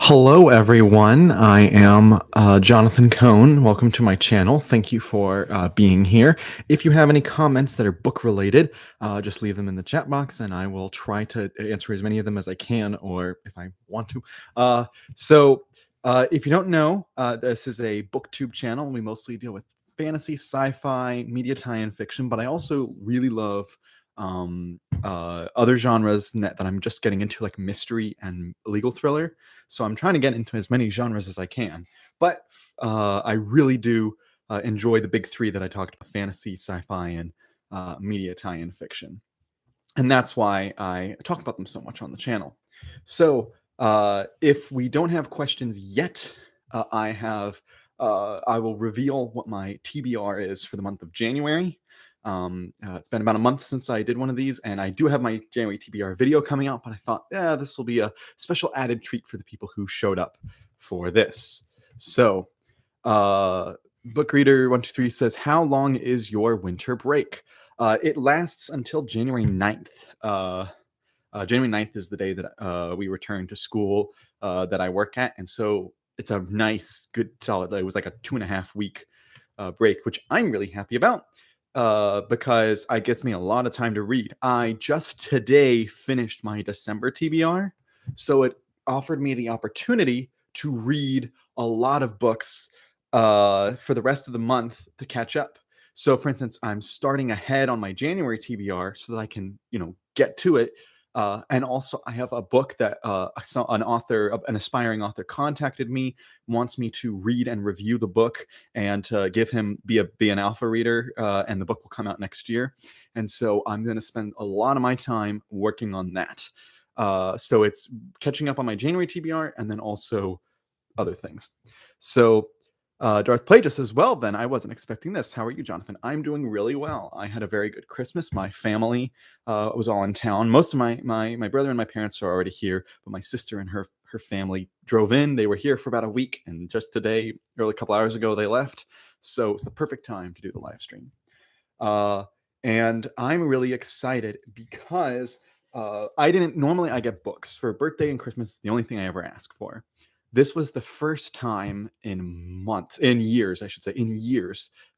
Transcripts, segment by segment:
Hello, everyone. I am Jonathan Cohn. Welcome to my channel. Thank you for being here. If you have any comments that are book related, just leave them in the chat box and I will try to answer as many of them as I can, or if I want to. If you don't know, this is a booktube channel. We mostly deal with fantasy, sci-fi, media tie-in fiction, but I also really love other genres that I'm just getting into, like mystery and legal thriller. So I'm trying to get into as many genres as I can. But I really do enjoy the big three that I talked about: fantasy, sci-fi, and media tie-in fiction. And that's why I talk about them so much on the channel. So if we don't have questions yet, I will reveal what my TBR is for the month of January. It's been about a month since I did one of these, and I do have my January TBR video coming out, but I thought, this will be a special added treat for the people who showed up for this. So, Book Reader 123 says, how long is your winter break? It lasts until January 9th. January 9th is the day that we return to school that I work at, and so it's a nice, good, solid. It was like a 2.5 week break, which I'm really happy about because it gets me a lot of time to read. I just today finished my December TBR, so it offered me the opportunity to read a lot of books for the rest of the month to catch up. So, for instance, I'm starting ahead on my January TBR so that I can, get to it. And also, I have a book that an aspiring author, contacted me, wants me to read and review the book and to give him be an alpha reader, and the book will come out next year. And so I'm going to spend a lot of my time working on that. So it's catching up on my January TBR and then also other things. So Darth Plagueis says, well, then I wasn't expecting this. How are you, Jonathan? I'm doing really well. I had a very good Christmas. My family was all in town. Most of my brother and my parents are already here, but my sister and her family drove in. They were here for about a week, and just today, a couple hours ago, they left. So it's the perfect time to do the live stream. And I'm really excited because I get books for birthday and Christmas. The only thing I ever ask for. This was the first time in years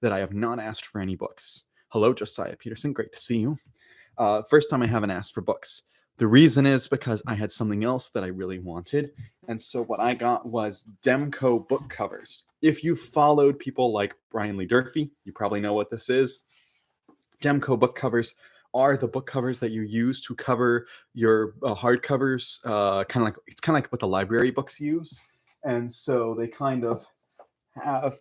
that I have not asked for any books. Hello, Josiah Peterson. Great to see you. First time I haven't asked for books. The reason is because I had something else that I really wanted. And so what I got was Demco book covers. If you followed people like Brian Lee Durfee, you probably know what this is. Demco book covers are the book covers that you use to cover your hardcovers. Kind of like what the library books use, and so they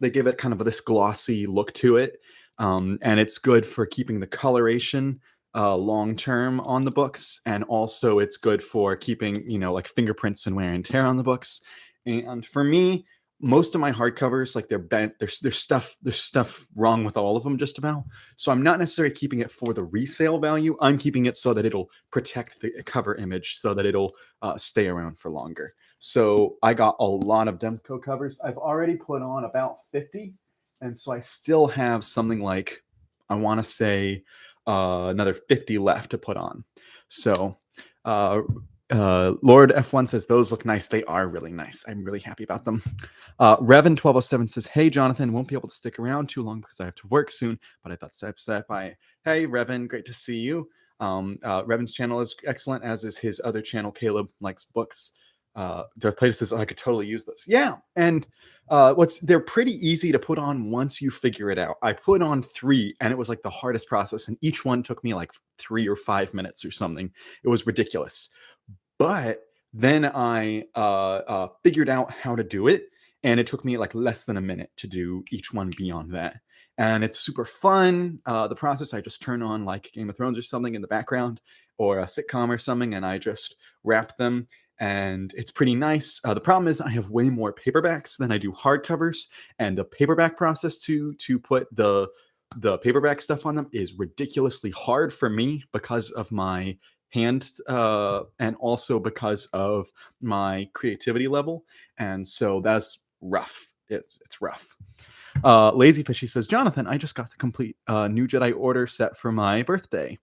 give it kind of this glossy look to it, and it's good for keeping the coloration long term on the books, and also it's good for keeping like fingerprints and wear and tear on the books. And for me, most of my hardcovers, like they're bent, there's stuff wrong with all of them just about. So I'm not necessarily keeping it for the resale value. I'm keeping it so that it'll protect the cover image, so that it'll stay around for longer. So I got a lot of Demco covers. I've already put on about 50, and so I still have something like, I want to say, another 50 left to put on. So Lord F1 says, those look nice. They are really nice. I'm really happy about them. Revan1207 says, hey, Jonathan, won't be able to stick around too long because I have to work soon, but I thought step by. Hey, Revan, great to see you. Revan's channel is excellent, as is his other channel, Caleb Likes Books. Darth Plagueis says, I could totally use this. Yeah, and they're pretty easy to put on once you figure it out. I put on 3, and it was like the hardest process, and each one took me like 3 or 5 minutes or something. It was ridiculous. But then I figured out how to do it, and it took me like less than a minute to do each one beyond that. And it's super fun. The process, I just turn on like Game of Thrones or something in the background, or a sitcom or something, and I just wrap them, and it's pretty nice. The problem is I have way more paperbacks than I do hardcovers, and the paperback process to put the paperback stuff on them is ridiculously hard for me because of my hand, and also because of my creativity level, and so that's rough. It's rough. Lazy Fishy says, Jonathan, I just got the complete New Jedi Order set for my birthday.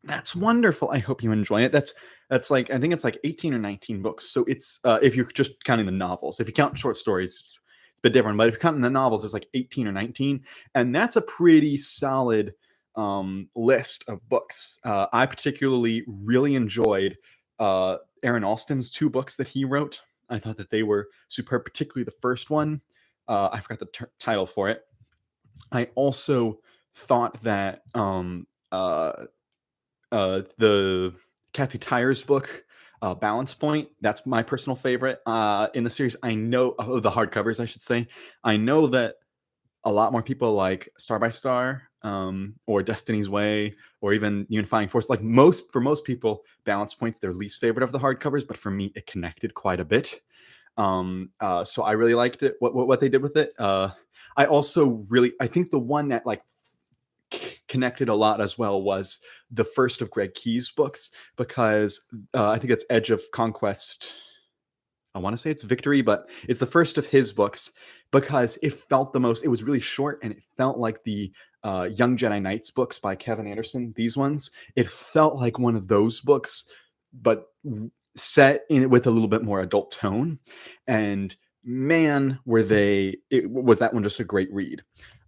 That's wonderful. I hope you enjoy it. That's like I think it's like 18 or 19 books. So it's if you're just counting the novels. If you count short stories, it's a bit different. But if you're counting the novels, it's like 18 or 19, and that's a pretty solid list of books. I particularly really enjoyed Aaron Alston's two books that he wrote. I thought that they were superb, particularly the first one. I forgot the title for it. I also thought that the Kathy Tyers book, Balance Point. That's my personal favorite in the series. I know the hardcovers, I should say. I know that a lot more people like Star by Star or Destiny's Way or even Unifying Force. Like for most people, Balance Point's their least favorite of the hardcovers, but for me, it connected quite a bit. So I really liked it. What they did with it. I think the one that like connected a lot as well was the first of Greg Key's books because I think it's Edge of Conquest. I want to say it's Victory, but it's the first of his books because it felt the most. It was really short and it felt like the Young Jedi Knights books by Kevin Anderson. These ones, it felt like one of those books, but set in it with a little bit more adult tone. And man, was that one just a great read.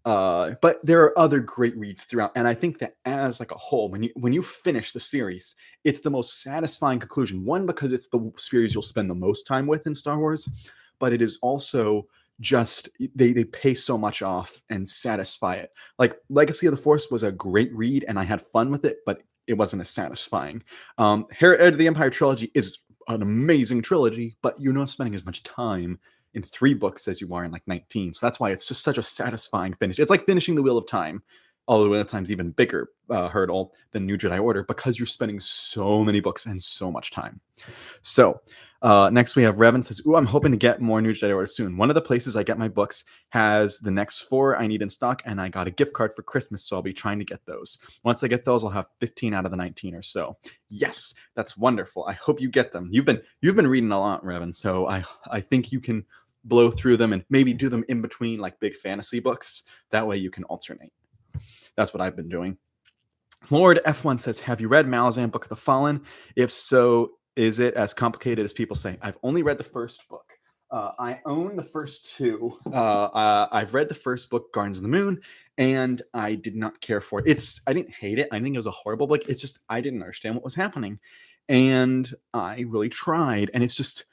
But there are other great reads throughout, and I think that as like a whole, when you finish the series, it's the most satisfying conclusion. One, because it's the series you'll spend the most time with in Star Wars, but it is also just they pay so much off and satisfy it. Like Legacy of the Force was a great read, and I had fun with it, but it wasn't as satisfying. Heir to the Empire trilogy is an amazing trilogy, but you're not spending as much time in 3 books as you are in like 19. So that's why it's just such a satisfying finish. It's like finishing the Wheel of Time, although the Wheel of Time's even bigger hurdle than New Jedi Order because you're spending so many books and so much time. So next we have Revan says, "Ooh, I'm hoping to get more New Jedi Order soon. One of the places I get my books has the next 4 I need in stock, and I got a gift card for Christmas, so I'll be trying to get those. Once I get those, I'll have 15 out of the 19 or so." Yes, that's wonderful. I hope you get them. You've been reading a lot, Revan, so I think you can blow through them and maybe do them in between like big fantasy books. That way you can alternate. That's what I've been doing. Lord F1 says, "Have you read Malazan Book of the Fallen? If so, is it as complicated as people say?" I've only read the first book. I own the first 2. I've read the first book, Gardens of the Moon, and I did not care for it. I didn't hate it. I think it was a horrible book. It's just I didn't understand what was happening, and I really tried. And it's just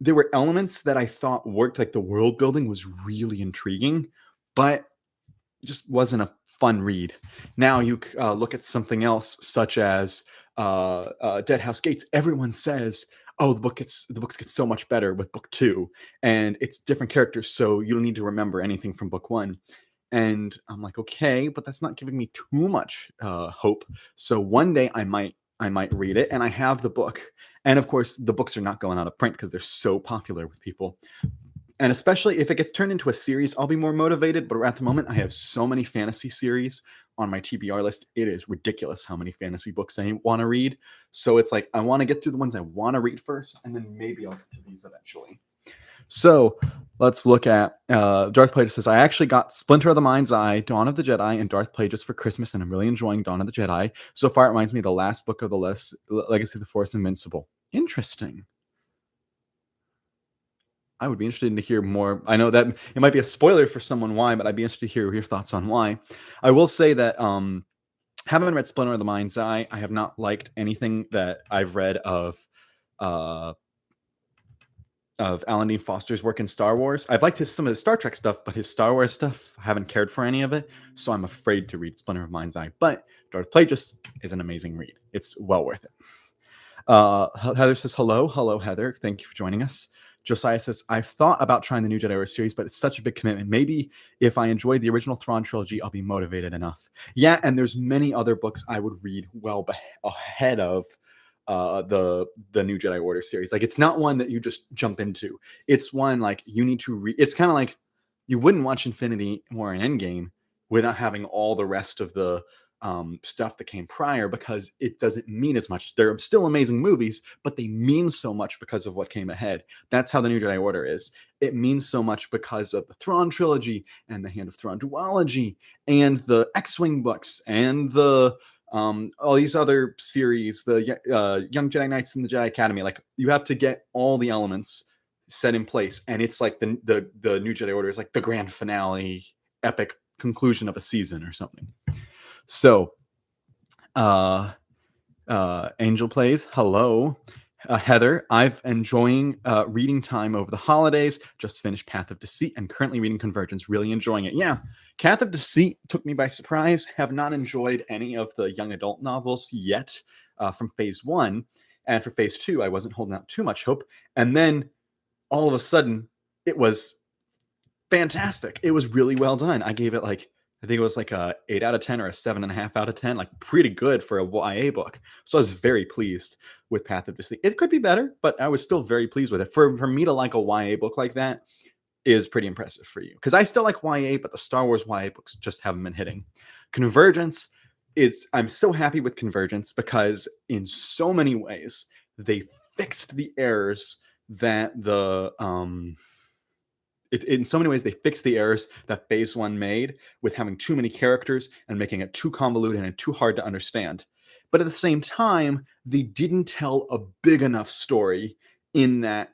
there were elements that I thought worked. Like the world building was really intriguing, but just wasn't a fun read. Now you look at something else, such as Dead House Gates. Everyone says, "Oh, the books get so much better with book 2, and it's different characters, so you don't need to remember anything from book 1." And I'm like, okay, but that's not giving me too much hope. So one day I might read it, and I have the book. And of course, the books are not going out of print because they're so popular with people. And especially if it gets turned into a series, I'll be more motivated. But at the moment, I have so many fantasy series on my TBR list. It is ridiculous how many fantasy books I want to read. So it's like I want to get through the ones I want to read first, and then maybe I'll get to these eventually. So let's look at Darth Plagueis says, "I actually got Splinter of the Mind's Eye, Dawn of the Jedi, and Darth Plagueis for Christmas, and I'm really enjoying Dawn of the Jedi. So far, it reminds me of the last book of the Legacy of the Force, Invincible." Interesting. I would be interested to hear more. I know that it might be a spoiler for someone why, but I'd be interested to hear your thoughts on why. I will say that haven't read Splinter of the Mind's Eye. I have not liked anything that I've read uh, of Alan Dean Foster's work in Star Wars. I've liked some of his Star Trek stuff, but his Star Wars stuff, I haven't cared for any of it. So I'm afraid to read Splinter of Mind's Eye. But Darth Plagueis is an amazing read. It's well worth it. Heather says, hello, Heather. Thank you for joining us. Josiah says, "I've thought about trying the New Jedi Order series, but it's such a big commitment. Maybe if I enjoyed the original Thrawn trilogy, I'll be motivated enough." Yeah, and there's many other books I would read well ahead of the New Jedi Order series. Like, it's not one that you just jump into. It's one like you need to read. It's kind of like you wouldn't watch Infinity War and Endgame without having all the rest of the stuff that came prior, because it doesn't mean as much. They're still amazing movies, but they mean so much because of what came ahead. That's how the New Jedi Order is. It means so much because of the Thrawn trilogy and the Hand of Thrawn duology and the X-Wing books and the all these other series, the Young Jedi Knights and the Jedi Academy. Like, you have to get all the elements set in place, and it's like the New Jedi Order is like the grand finale, epic conclusion of a season or something. So, Angel Plays, hello. Heather, I've enjoying reading time over the holidays. Just finished Path of Deceit and currently reading Convergence. Really enjoying it. Yeah, Path of Deceit took me by surprise. Have not enjoyed any of the young adult novels yet from phase 1. And for phase 2, I wasn't holding out too much hope. And then all of a sudden, it was fantastic. It was really well done. I gave it like, I think it was like a 8 out of 10 or a 7.5 out of 10, like pretty good for a YA book. So I was very pleased with Path of Deceit. It could be better, but I was still very pleased with it. For me to like a YA book like that is pretty impressive for you. Because I still like YA, but the Star Wars YA books just haven't been hitting. Convergence I'm so happy with Convergence because in so many ways, they fixed the errors that in so many ways, they fixed the errors that phase 1 made with having too many characters and making it too convoluted and too hard to understand. But at the same time, they didn't tell a big enough story in that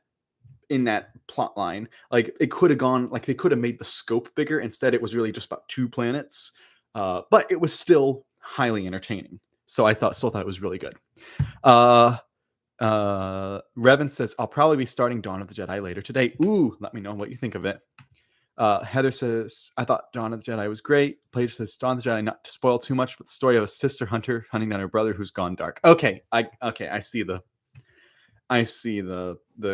plot line. Like, it could have gone, like, they could have made the scope bigger. Instead, it was really just about 2 planets. But it was still highly entertaining. So I thought it was really good. Revan says, I'll probably be starting Dawn of the Jedi later today. Ooh, let me know what you think of it. Heather says, I thought Dawn of the Jedi was great. Paige says, Dawn of the Jedi, not to spoil too much, but the story of a sister hunter hunting down her brother who's gone dark. Okay, I see the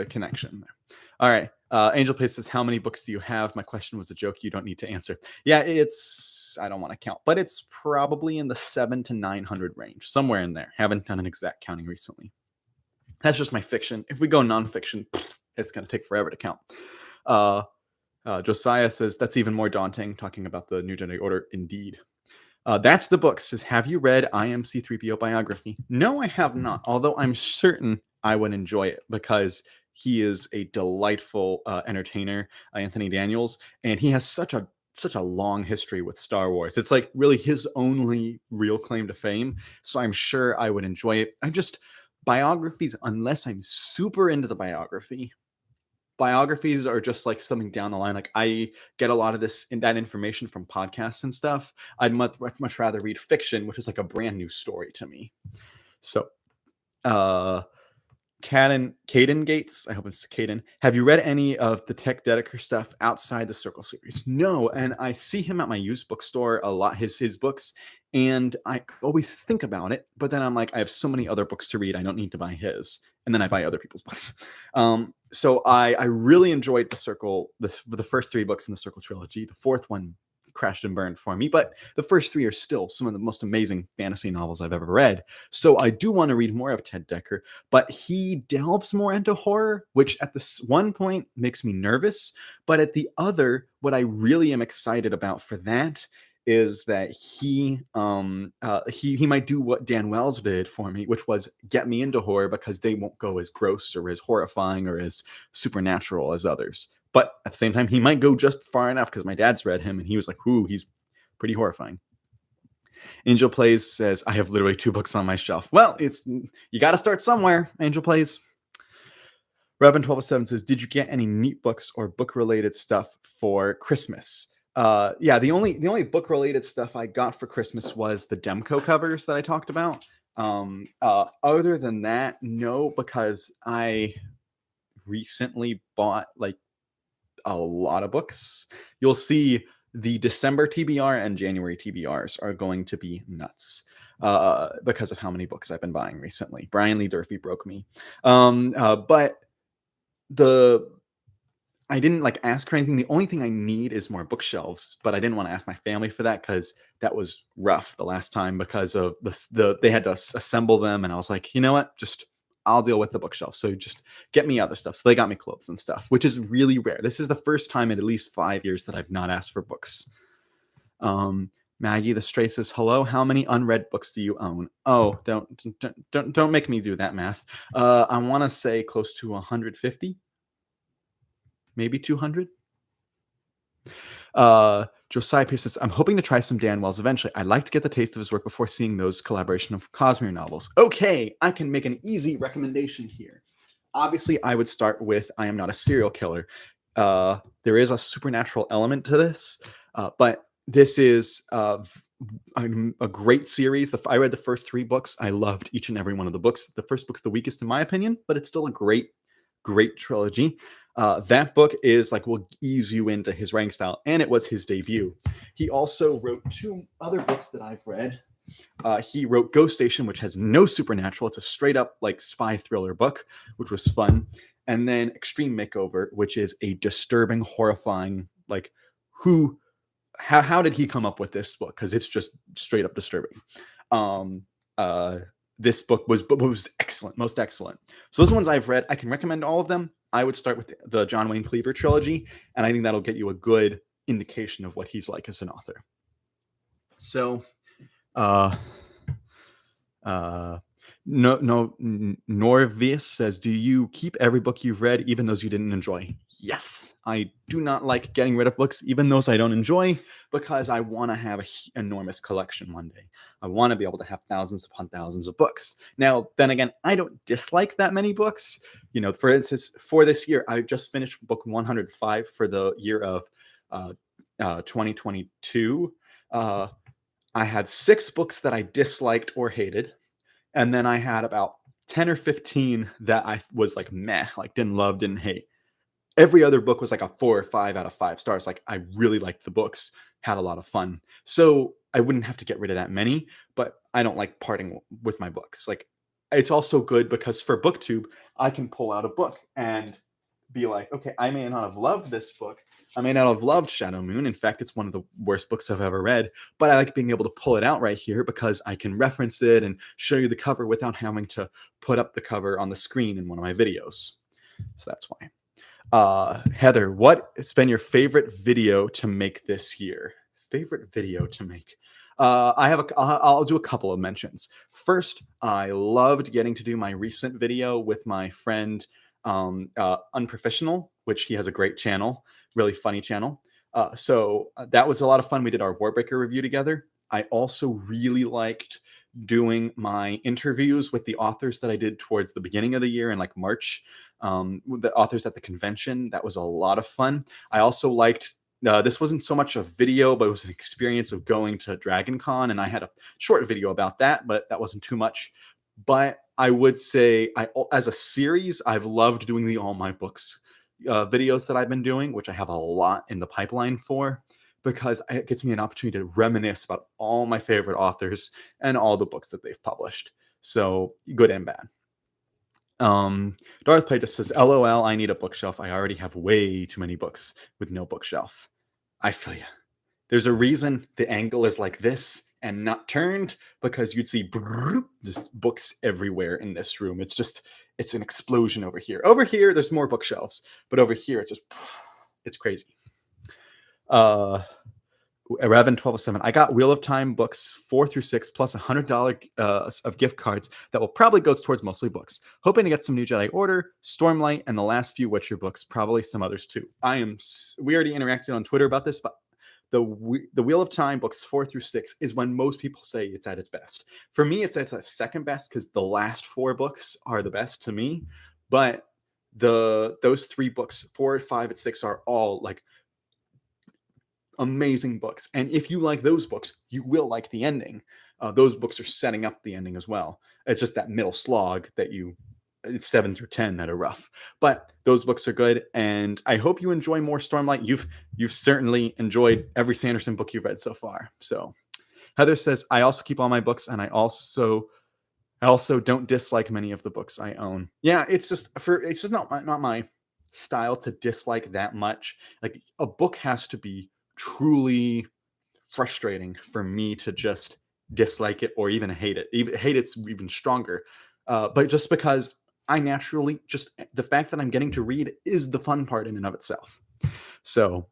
connection there. All right. Angel Pace says, how many books do you have? My question was a joke. You don't need to answer. Yeah, I don't want to count, but it's probably in the 700 to 900 range, somewhere in there. Haven't done an exact counting recently. That's just my fiction. If we go nonfiction, it's going to take forever to count. Josiah says, that's even more daunting, talking about the New Jedi Order. Indeed. That's the book. Says, have you read IMC3PO biography? No, I have not, although I'm certain I would enjoy it because he is a delightful entertainer, Anthony Daniels, and he has such a long history with Star Wars. It's like really his only real claim to fame. So I'm sure I would enjoy it. Biographies, unless I'm super into the biographies are just like something down the line. Like, I get a lot of that information from podcasts and stuff. I'd much rather read fiction, which is like a brand new story to me. So, Caden Gates, I hope it's Caden. Have you read any of the Tech Dedeker stuff outside the Circle series? No, and I see him at my used bookstore a lot, his books, and I always think about it, but then I'm like, I have so many other books to read, I don't need to buy his, and then I buy other people's books. So I really enjoyed the Circle, the first 3 books in the Circle trilogy. The 4th one crashed and burned for me, but the first 3 are still some of the most amazing fantasy novels I've ever read. So I do want to read more of Ted Dekker, but he delves more into horror, which at this one point makes me nervous. But at the other, what I really am excited about for that is that he might do what Dan Wells did for me, which was get me into horror because they won't go as gross or as horrifying or as supernatural as others. But at the same time, he might go just far enough because my dad's read him and he was like, ooh, he's pretty horrifying. Angel Plays says, I have literally 2 books on my shelf. Well, you got to start somewhere, Angel Plays. Revan 1207 says, did you get any neat books or book-related stuff for Christmas? Yeah, the only book-related stuff I got for Christmas was the Demco covers that I talked about. Other than that, no, because I recently bought like a lot of books. You'll see the December TBR and January TBRs are going to be nuts because of how many books I've been buying recently. Brian Lee Durfee broke me. But I didn't like ask for anything. The only thing I need is more bookshelves, but I didn't want to ask my family for that because that was rough the last time because of they had to assemble them, and I was like, you know what, just I'll deal with the bookshelf. So just get me other stuff. So they got me clothes and stuff, which is really rare. This is the first time in at least 5 years that I've not asked for books. Maggie the Stray says, hello, how many unread books do you own? Oh, don't make me do that math. I want to say close to 150, maybe 200. Josiah Pierce says, I'm hoping to try some Dan Wells eventually. I'd like to get the taste of his work before seeing those collaboration of Cosmere novels. Okay, I can make an easy recommendation here. Obviously, I would start with I Am Not a Serial Killer. There is a supernatural element to this, but this is a great series. I read the first 3 books. I loved each and every one of the books. The first book's the weakest in my opinion, but it's still a great trilogy. That book is like will ease you into his writing style, and it was his debut. He also wrote 2 other books that I've read. He wrote Ghost Station, which has no supernatural. It's a straight up like spy thriller book, which was fun. And then Extreme Makeover, which is a disturbing, horrifying, like how did he come up with this book? Because it's just straight up disturbing. This book was excellent, most excellent. So those ones I've read, I can recommend all of them. I would start with the John Wayne Cleaver trilogy, and I think that'll get you a good indication of what he's like as an author. So, Norvis says, do you keep every book you've read, even those you didn't enjoy? Yes. I do not like getting rid of books, even those I don't enjoy, because I want to have an enormous collection one day. I want to be able to have thousands upon thousands of books. Now, then again, I don't dislike that many books. You know, for instance, for this year, I just finished book 105 for the year of 2022. I had 6 books that I disliked or hated. And then I had about 10 or 15 that I was like, meh, like didn't love, didn't hate. Every other book was like a 4 or 5 out of 5 stars. Like I really liked the books, had a lot of fun. So I wouldn't have to get rid of that many, but I don't like parting with my books. Like it's also good because for BookTube, I can pull out a book and be like, okay, I may not have loved this book. I may not have loved Shadow Moon. In fact, it's one of the worst books I've ever read, but I like being able to pull it out right here because I can reference it and show you the cover without having to put up the cover on the screen in one of my videos. So that's why. Heather, what's been your favorite video to make this year? Favorite video to make? I'll do a couple of mentions. First, I loved getting to do my recent video with my friend Unprofessional, which he has a great channel, really funny channel. So that was a lot of fun. We did our Warbreaker review together. I also really liked doing my interviews with the authors that I did towards the beginning of the year in like March, the authors at the convention. That was a lot of fun. I also liked, this wasn't so much a video, but it was an experience of going to Dragon Con, and I had a short video about that, but that wasn't too much. But I would say, as a series, I've loved doing the All My Books videos that I've been doing, which I have a lot in the pipeline for, because it gives me an opportunity to reminisce about all my favorite authors and all the books that they've published. So good and bad. Darth Play just says, LOL, I need a bookshelf. I already have way too many books with no bookshelf. I feel you. There's a reason the angle is like this and not turned, because you'd see just books everywhere in this room. It's an explosion over here. Over here, there's more bookshelves, but over here, it's crazy. Raven 1207. I got Wheel of Time books 4 through 6 plus $100 of gift cards that will probably go towards mostly books. Hoping to get some New Jedi Order, Stormlight, and the last few Witcher books. Probably some others too. We already interacted on Twitter about this, but the Wheel of Time books 4 through 6 is when most people say it's at its best. For me, it's at its second best because the last 4 books are the best to me. But those 3 books, 4, 5, and 6, are all like amazing books. And if you like those books, you will like the ending. Those books are setting up the ending as well. It's just that middle slog that it's 7 through 10 that are rough. But those books are good, and I hope you enjoy more Stormlight. You've certainly enjoyed every Sanderson book you've read so far. So Heather says, I also keep all my books, and I also don't dislike many of the books I own. Yeah, it's just not my style to dislike that much. Like a book has to be truly frustrating for me to just dislike it or even hate it. Even hate it's even stronger. But just because I naturally the fact that I'm getting to read is the fun part in and of itself. So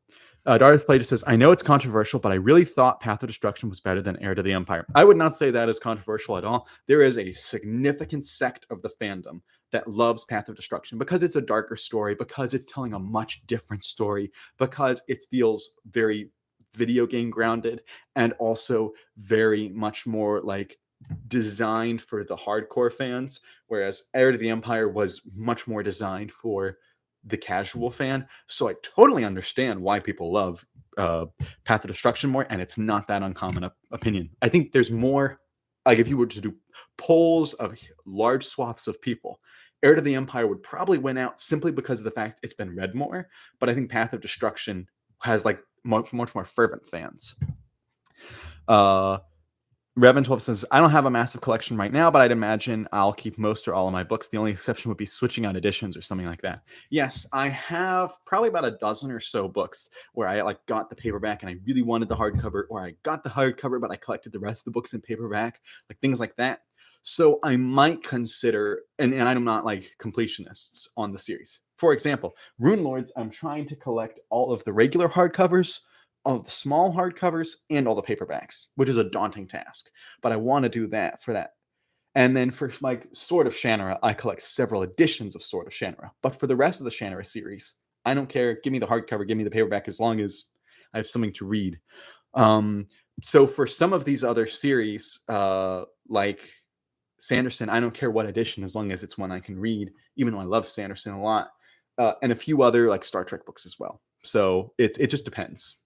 Darth Plato says, I know it's controversial, but I really thought Path of Destruction was better than Heir to the Empire. I would not say that is controversial at all. There is a significant sect of the fandom that loves Path of Destruction because it's a darker story, because it's telling a much different story, because it feels very, video game grounded and also very much more like designed for the hardcore fans, whereas Heir to the Empire was much more designed for the casual fan. So I totally understand why people love Path of Destruction more, and it's not that uncommon opinion. I think there's more, like if you were to do polls of large swaths of people, Heir to the Empire would probably win out simply because of the fact it's been read more, but I think Path of Destruction has like much more fervent fans. Revan12 says, I don't have a massive collection right now, but I'd imagine I'll keep most or all of my books. The only exception would be switching out editions or something like that. Yes, I have probably about a dozen or so books where I like got the paperback and I really wanted the hardcover, or I got the hardcover, but I collected the rest of the books in paperback, like things like that. So I might consider, and I'm not like completionists on the series. For example, Rune Lords, I'm trying to collect all of the regular hardcovers, all the small hardcovers, and all the paperbacks, which is a daunting task. But I want to do that for that. And then for like Sword of Shannara, I collect several editions of Sword of Shannara. But for the rest of the Shannara series, I don't care. Give me the hardcover, give me the paperback, as long as I have something to read. So for some of these other series, like Sanderson, I don't care what edition, as long as it's one I can read, even though I love Sanderson a lot. And a few other like Star Trek books as well. So it just depends.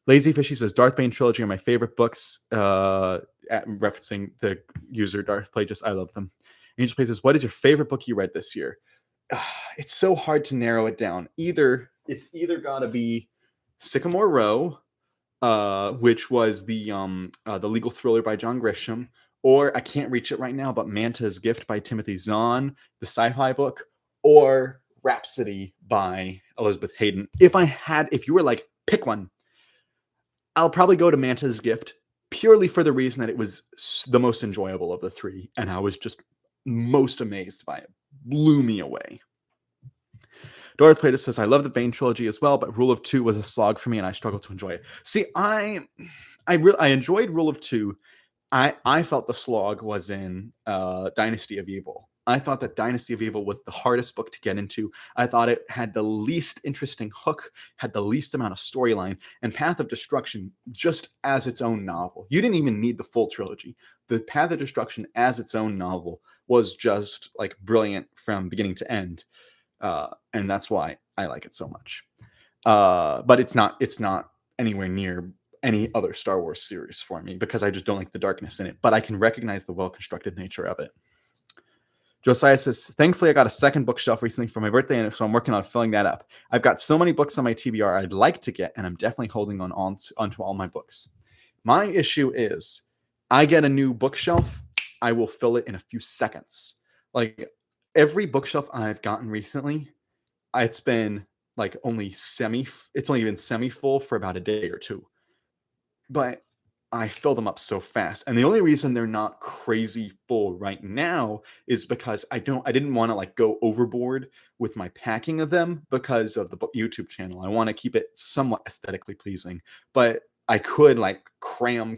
Lazy Fishy says, Darth Bane trilogy are my favorite books, referencing the user Darth Plagueis. I love them. Angel Play says, what is your favorite book you read this year? It's so hard to narrow it down. It's either got to be Sycamore Row, which was the legal thriller by John Grisham, or I can't reach it right now, but Manta's Gift by Timothy Zahn, the sci-fi book, or Rhapsody by Elizabeth Hayden. If you were like, pick one, I'll probably go to Manta's Gift, purely for the reason that it was the most enjoyable of the three, and I was just most amazed by it. Blew me away. Dorothy Plato says, I love the Bane trilogy as well, but Rule of Two was a slog for me, and I struggled to enjoy it. See, I enjoyed Rule of Two. I felt the slog was in Dynasty of Evil. I thought that Dynasty of Evil was the hardest book to get into. I thought it had the least interesting hook, had the least amount of storyline, and Path of Destruction just as its own novel. You didn't even need the full trilogy. The Path of Destruction as its own novel was just like brilliant from beginning to end. And that's why I like it so much. But it's not anywhere near any other Star Wars series for me, because I just don't like the darkness in it. But I can recognize the well-constructed nature of it. Josiah says, thankfully, I got a second bookshelf recently for my birthday, and so I'm working on filling that up. I've got so many books on my TBR I'd like to get, and I'm definitely holding onto all my books. My issue is, I get a new bookshelf, I will fill it in a few seconds. Like, every bookshelf I've gotten recently, it's been like it's only been semi-full for about a day or two. But I fill them up so fast. And the only reason they're not crazy full right now is because I didn't want to like go overboard with my packing of them because of the YouTube channel. I want to keep it somewhat aesthetically pleasing, but I could like cram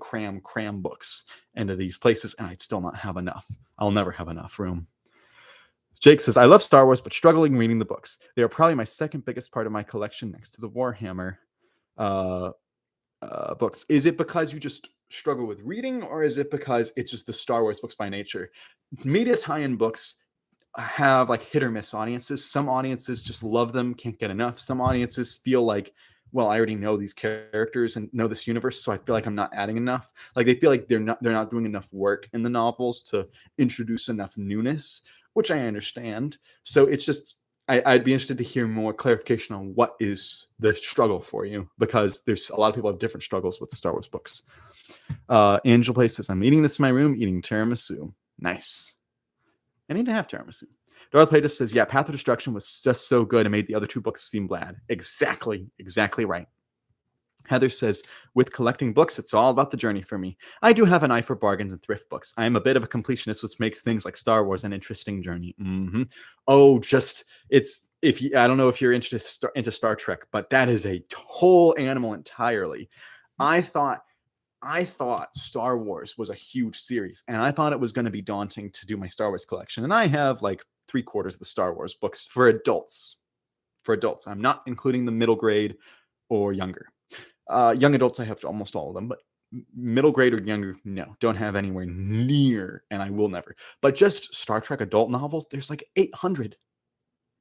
books into these places and I'd still not have enough. I'll never have enough room. Jake says, I love Star Wars, but struggling reading the books. They are probably my second biggest part of my collection next to the Warhammer books. Is it because you just struggle with reading, or is it because it's just the Star Wars books by nature? Media tie-in books have like hit or miss audiences. Some audiences just love them, can't get enough. Some audiences feel like, well, I already know these characters and know this universe, so I feel like I'm not adding enough. Like they feel like they're not doing enough work in the novels to introduce enough newness, which I understand. So it's just, I'd be interested to hear more clarification on what is the struggle for you, because there's a lot of people have different struggles with the Star Wars books. Angel Play says, I'm eating this in my room, eating tiramisu. Nice. I need to have tiramisu. Darth Plato says, yeah, Path of Destruction was just so good and made the other two books seem bland. Exactly right. Heather says, with collecting books, it's all about the journey for me. I do have an eye for bargains and thrift books. I am a bit of a completionist, which makes things like Star Wars an interesting journey. Mm-hmm. Oh, I don't know if you're into Star Trek, but that is a whole animal entirely. I thought Star Wars was a huge series, and I thought it was going to be daunting to do my Star Wars collection. And I have like 3/4 of the Star Wars books for adults. I'm not including the middle grade or younger. Young adults, I have almost all of them, but middle grade or younger, no, don't have anywhere near, and I will never. But just Star Trek adult novels, there's like 800.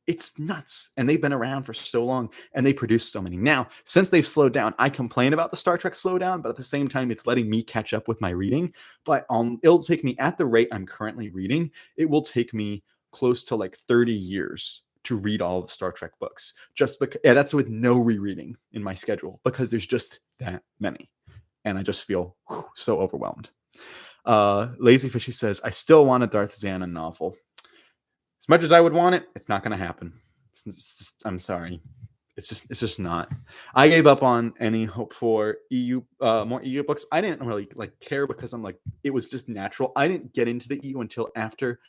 It's nuts. And they've been around for so long and they produce so many. Now, since they've slowed down, I complain about the Star Trek slowdown, but at the same time, it's letting me catch up with my reading. But it'll take me at the rate I'm currently reading, it will take me close to like 30 years to read all of the Star Trek books. Just because, yeah, that's with no rereading in my schedule because there's just that many. And I just feel so overwhelmed. Lazy Fishy says, I still want a Darth Xana novel. As much as I would want it, it's not going to happen. It's just, I'm sorry. It's just not. I gave up on any hope for more EU books. I didn't really care because I'm like, it was just natural. I didn't get into the EU until after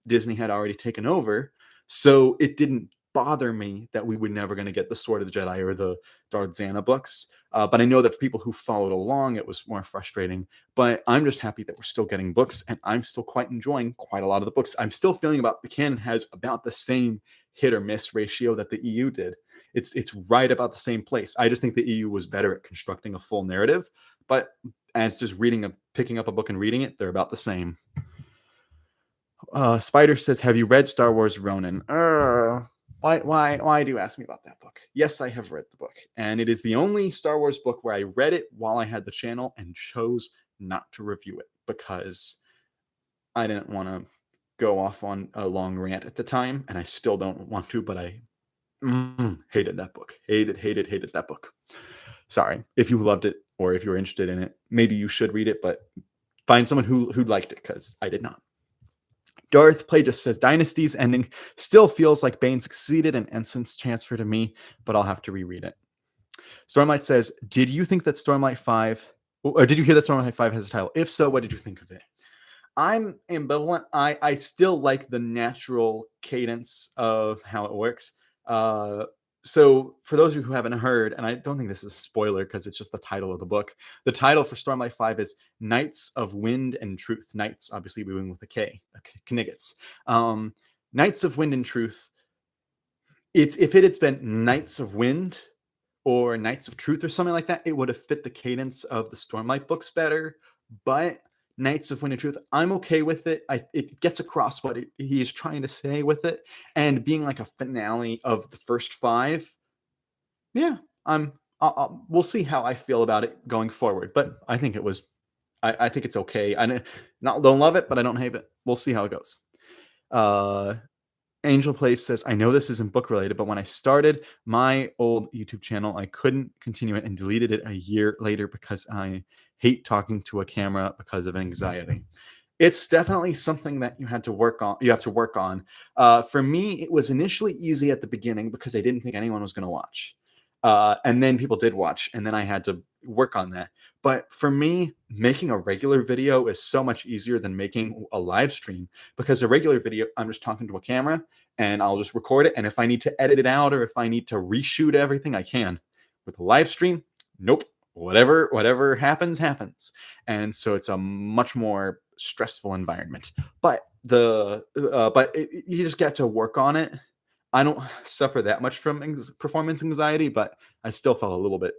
Disney had already taken over. So it didn't bother me that we were never going to get the Sword of the Jedi or the Darth Xana books. But I know that for people who followed along, it was more frustrating. But I'm just happy that we're still getting books, and I'm still quite enjoying quite a lot of the books. I'm still feeling about the canon has about the same hit or miss ratio that the EU did. It's right about the same place. I just think the EU was better at constructing a full narrative, but as just picking up a book and reading it, they're about the same. Spider says, have you read Star Wars Ronin? Why do you ask me about that book? Yes, I have read the book, and it is the only Star Wars book where I read it while I had the channel and chose not to review it because I didn't want to go off on a long rant at the time, and I still don't want to, but I hated that book. Hated that book. Sorry. If you loved it or if you're interested in it, maybe you should read it, but find someone who liked it because I did not. Darth Play just says, Dynasty's ending still feels like Bane succeeded and Ensign's transfer to me, but I'll have to reread it. Stormlight says, did you think that Stormlight 5, or did you hear that Stormlight 5 has a title? If so, what did you think of it? I'm ambivalent. I still like the natural cadence of how it works. So for those of you who haven't heard, and I don't think this is a spoiler because it's just the title of the book, the title for Stormlight 5 is Knights of Wind and Truth. Knights, obviously, we win with a K, Knights. Knights of Wind and Truth. If it had been Knights of Wind or Knights of Truth or something like that, it would have fit the cadence of the Stormlight books better. But Knights of Wind and Truth, I'm okay with it. It gets across what he is trying to say with it, and being like a finale of the first 5. Yeah, we'll see how I feel about it going forward. But I think it was, I think it's okay. I don't love it, but I don't hate it. We'll see how it goes. Angel Place says, I know this isn't book related, but when I started my old YouTube channel, I couldn't continue it and deleted it a year later because I hate talking to a camera because of anxiety. It's definitely something that you have to work on. For me, it was initially easy at the beginning because I didn't think anyone was going to watch. And then people did watch, and then I had to work on that. But for me, making a regular video is so much easier than making a live stream, because a regular video, I'm just talking to a camera and I'll just record it. And if I need to edit it out or if I need to reshoot everything, I can. With a live stream, nope. Whatever happens. And so it's a much more stressful environment. But you just get to work on it. I don't suffer that much from performance anxiety, but I still felt a little bit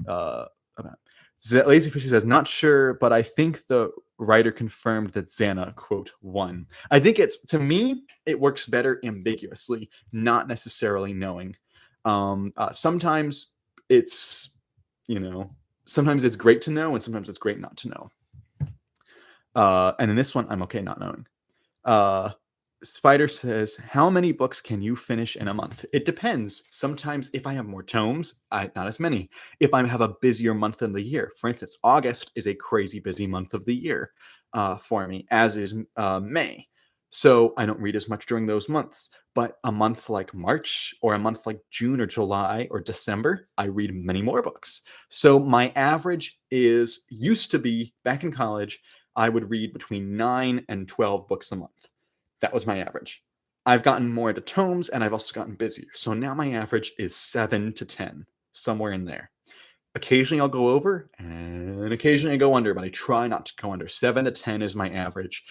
about it. Lazy Fishy says, not sure, but I think the writer confirmed that Xana, quote, won. I think to me, it works better ambiguously, not necessarily knowing. Sometimes it's, sometimes it's great to know and sometimes it's great not to know. And in this one, I'm okay not knowing. Spider says, how many books can you finish in a month? It depends. Sometimes if I have more tomes, not as many. If I have a busier month in the year, for instance, August is a crazy busy month of the year for me, as is May. So I don't read as much during those months. But a month like March or a month like June or July or December, I read many more books. So my average used to be, back in college, I would read between 9 and 12 books a month. That was my average. I've gotten more into tomes and I've also gotten busier. So now my average is 7 to 10, somewhere in there. Occasionally I'll go over and occasionally I go under, but I try not to go under. 7 to 10 is my average.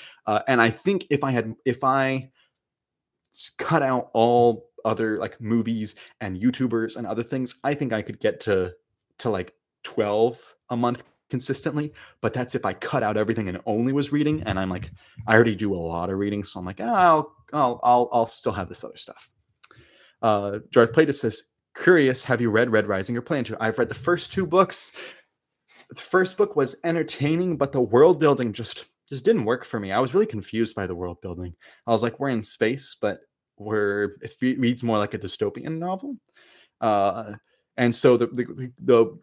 And I think if I cut out all other like movies and YouTubers and other things, I think I could get to like 12 a month consistently, but that's if I cut out everything and only was reading. And I'm like, I already do a lot of reading, so I'm like, I'll still have this other stuff. Darth Plato says, curious, have you read Red Rising or plan to? I've read the first 2 books. The first book was entertaining, but the world building just didn't work for me. I was really confused by the world building. I was like, we're in space, but it reads more like a dystopian novel. And so the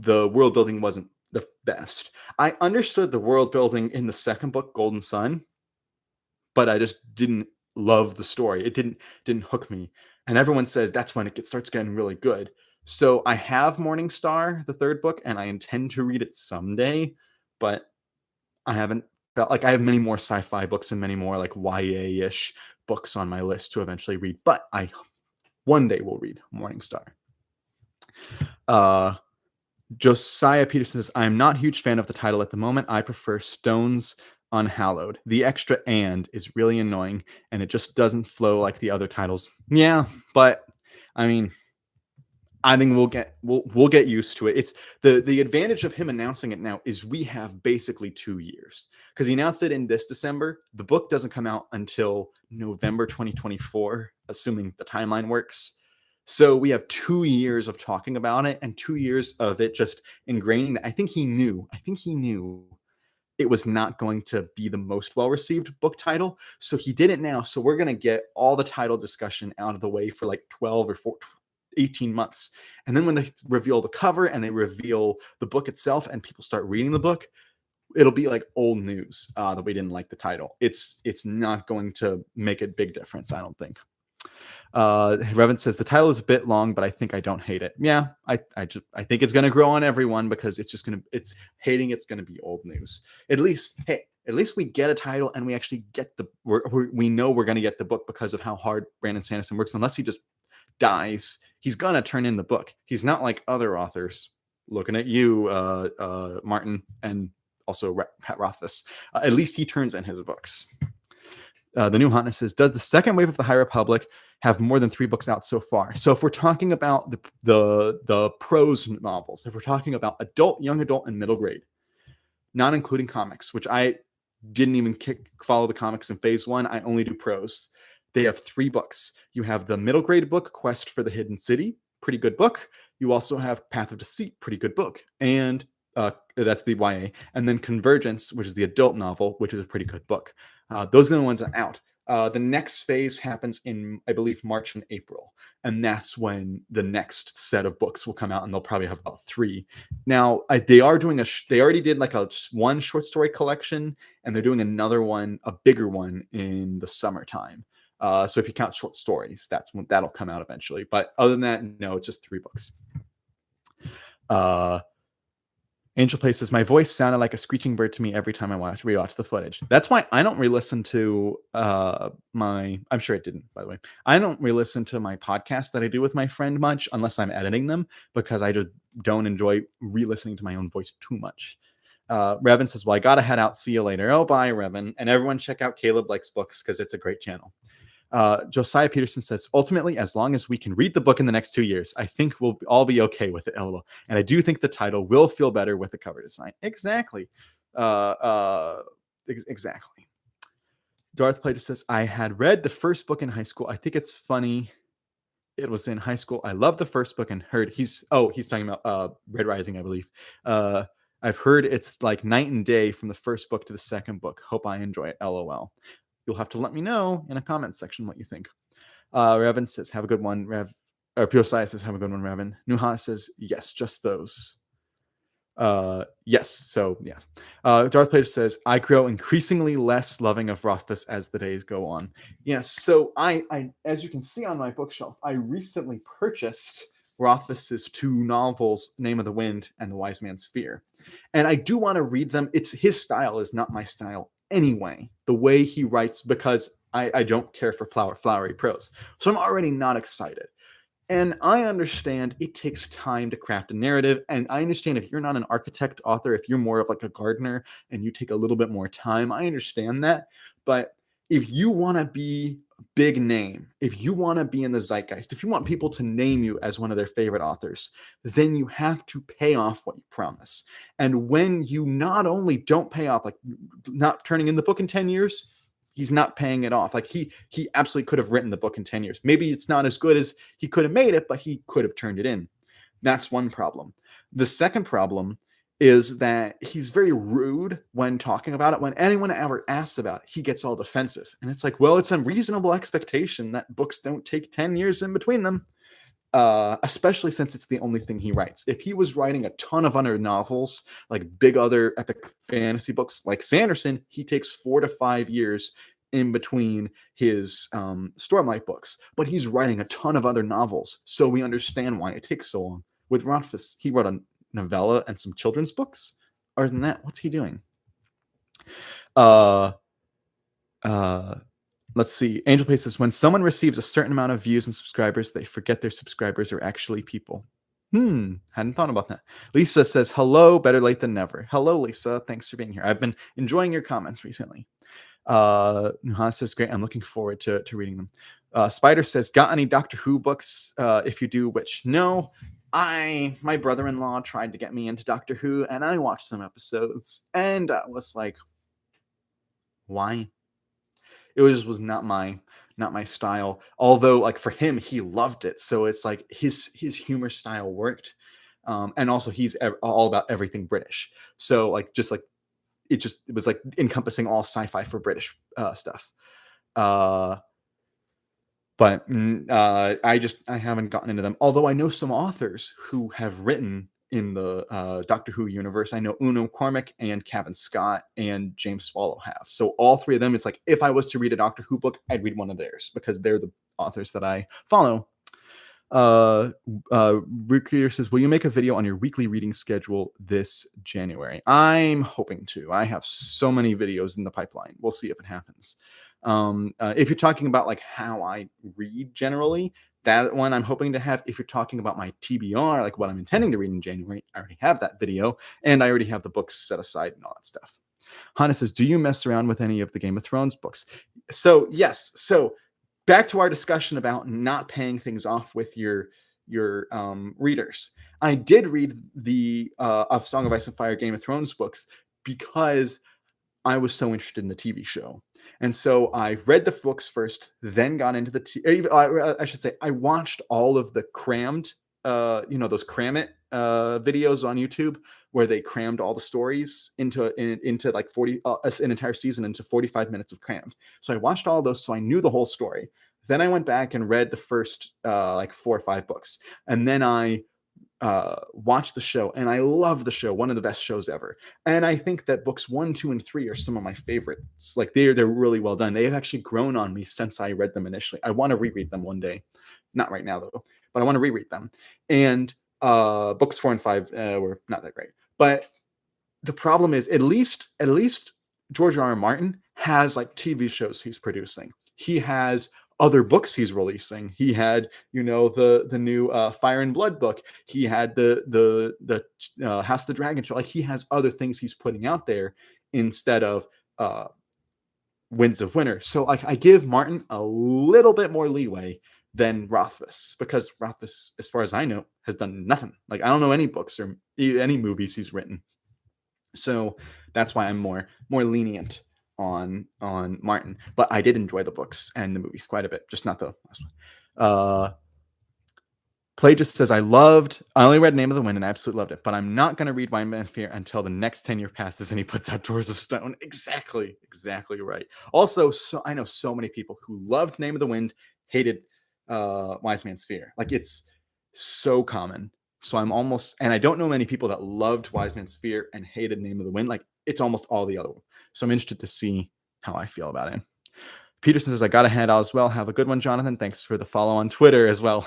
world building wasn't the best. I understood the world building in the second book, Golden Sun, but I just didn't love the story. It didn't hook me. And everyone says that's when it starts getting really good. So I have Morning Star, the third book, and I intend to read it someday, but I haven't felt like I have many more sci-fi books and many more like YA-ish books on my list to eventually read, but I one day will read Morning Star. Josiah Peterson says, I'm not a huge fan of the title at the moment. I prefer Stones Unhallowed. The extra "and" is really annoying, and it just doesn't flow like the other titles. Yeah, but I mean, I think we'll get used to it. It's the advantage of him announcing it now is we have basically 2 years, because he announced it in this December. The book doesn't come out until November 2024, assuming the timeline works. So we have 2 years of talking about it and 2 years of it just ingraining that. I think he knew it was not going to be the most well-received book title. So he did it now. So we're going to get all the title discussion out of the way for like 12 or 18 months. And then when they reveal the cover and they reveal the book itself and people start reading the book, it'll be like old news that we didn't like the title. It's not going to make a big difference, I don't think. Revan says the title is a bit long, but I think I don't hate it. Yeah, I think it's going to grow on everyone because it's going to be old news. At least we get a title and we actually get we know we're going to get the book because of how hard Brandon Sanderson works. Unless he just dies, he's going to turn in the book. He's not like other authors. Looking at you, Martin, and also Pat Rothfuss. At least he turns in his books. The New Hotness says, does the second wave of the High Republic have more than 3 books out so far? So if we're talking about the prose novels, if we're talking about adult, young adult, and middle grade, not including comics, which I didn't even follow the comics in phase 1, I only do prose. They have 3 books. You have the middle grade book, Quest for the Hidden City, pretty good book. You also have Path of Deceit, pretty good book. And that's the YA. And then Convergence, which is the adult novel, which is a pretty good book. Those are the ones that are out. The next phase happens in, I believe, March and April. And that's when the next set of books will come out, and they'll probably have about 3. Now, they are doing they already did like one short story collection, and they're doing another one, a bigger one, in the summertime. So if you count short stories, that'll come out eventually. But other than that, no, it's just 3 books. Angel Play says, my voice sounded like a screeching bird to me every time I rewatch the footage. That's why I don't re-listen to I'm sure it didn't, by the way. I don't re-listen to my podcast that I do with my friend much unless I'm editing them, because I just don't enjoy re-listening to my own voice too much. Revan says, well, I gotta head out. See you later. Oh, bye, Revan. And everyone check out Caleb Likes Books, because it's a great channel. Josiah Peterson says, ultimately, as long as we can read the book in the next 2 years, I think we'll all be okay with it, LOL. And I do think the title will feel better with the cover design. Exactly. Exactly. Darth Plato says, I had read the first book in high school. I think it's funny. It was in high school. I loved the first book and heard he's talking about Red Rising, I believe. I've heard it's like night and day from the first book to the second book. Hope I enjoy it, LOL. You'll have to let me know in a comment section what you think. Revan says, have a good one. Josiah says, have a good one, Revan. Nuha says, yes, just those. Yes, so yes. Darth Plato says, I grow increasingly less loving of Rothfuss as the days go on. Yes, so I as you can see on my bookshelf, I recently purchased Rothfuss's 2 novels, Name of the Wind and The Wise Man's Fear. And I do want to read them. His style is not my style anyway, the way he writes, because I don't care for flowery prose. So I'm already not excited. And I understand it takes time to craft a narrative. And I understand if you're not an architect author, if you're more of like a gardener and you take a little bit more time, I understand that. But if you want to be big name, if you want to be in the zeitgeist, if you want people to name you as one of their favorite authors, then you have to pay off what you promise. And when you not only don't pay off, like not turning in the book in 10 years, he's not paying it off. Like he absolutely could have written the book in 10 years. Maybe it's not as good as he could have made it, but he could have turned it in. That's one problem. The second problem is that he's very rude when talking about it. When anyone ever asks about it, he gets all defensive. And it's like, well, it's a reasonable expectation that books don't take 10 years in between them, especially since it's the only thing he writes. If he was writing a ton of other novels, like big other epic fantasy books like Sanderson, he takes 4 to 5 years in between his Stormlight books. But he's writing a ton of other novels, so we understand why it takes so long. With Rothfuss, he wrote a novella and some children's books. Other than that, what's he doing? Let's see. Angel Pay says, when someone receives a certain amount of views and subscribers, they forget their subscribers are actually people. Hadn't thought about that. Lisa says, hello, better late than never. Hello, Lisa. Thanks for being here. I've been enjoying your comments recently. Nuhan says, great. I'm looking forward to reading them. Spider says, got any Doctor Who books? If you do, which? No. My brother-in-law tried to get me into Doctor Who, and I watched some episodes, and I was like, why? It was not my style. Although, like, for him, he loved it, so it's like his humor style worked, and also he's all about everything British. So like, it was like encompassing all sci-fi for British stuff. But I haven't gotten into them. Although I know some authors who have written in the Doctor Who universe. I know Una McCormick and Kevin Scott and James Swallow have. So all three of them, it's like, if I was to read a Doctor Who book, I'd read one of theirs because they're the authors that I follow. Recreator says, will you make a video on your weekly reading schedule this January? I'm hoping to. I have so many videos in the pipeline. We'll see if it happens. If you're talking about like how I read generally, that one I'm hoping to have. If you're talking about my TBR, like what I'm intending to read in January, I already have that video, and I already have the books set aside and all that stuff. Hannah says, do you mess around with any of the Game of Thrones books? So yes. So back to our discussion about not paying things off with your readers. I did read the of Song of Ice and Fire Game of Thrones books because I was so interested in the TV show. And so I read the books first, then got into the I should say I watched all of the crammed, those cram it videos on YouTube where they crammed all the stories into like 40 an entire season into 45 minutes of crammed. So I watched all of those, so I knew the whole story. Then I went back and read the first like 4 or 5 books, and then I watched the show, and I love the show, one of the best shows ever. And I think that books 1, 2, and 3 are some of my favorites. Like they're really well done. They have actually grown on me since I read them initially. I want to reread them one day, not right now though, but I want to reread them. And books 4 and 5 were not that great. But the problem is, at least George R.R. Martin has like TV shows he's producing. He has other books he's releasing. He had, the new Fire and Blood book. He had the House of the Dragon show. Like he has other things he's putting out there instead of Winds of Winter. So like I give Martin a little bit more leeway than Rothfuss, because Rothfuss, as far as I know, has done nothing. Like I don't know any books or any movies he's written. So that's why I'm more lenient on Martin. But I did enjoy the books and the movies quite a bit, just not the last one. Play just says, I only read Name of the Wind and I absolutely loved it, but I'm not going to read Wine Man Fear until the next 10 year passes and he puts out Doors of Stone. Exactly right. Also, so I know so many people who loved Name of the Wind, hated Wise Man's Fear. Like it's so common. So and I don't know many people that loved Wise Man's Fear and hated Name of the Wind. Like it's almost all the other one. So I'm interested to see how I feel about it. Peterson says, I got a handout as well. Have a good one, Jonathan. Thanks for the follow on Twitter as well.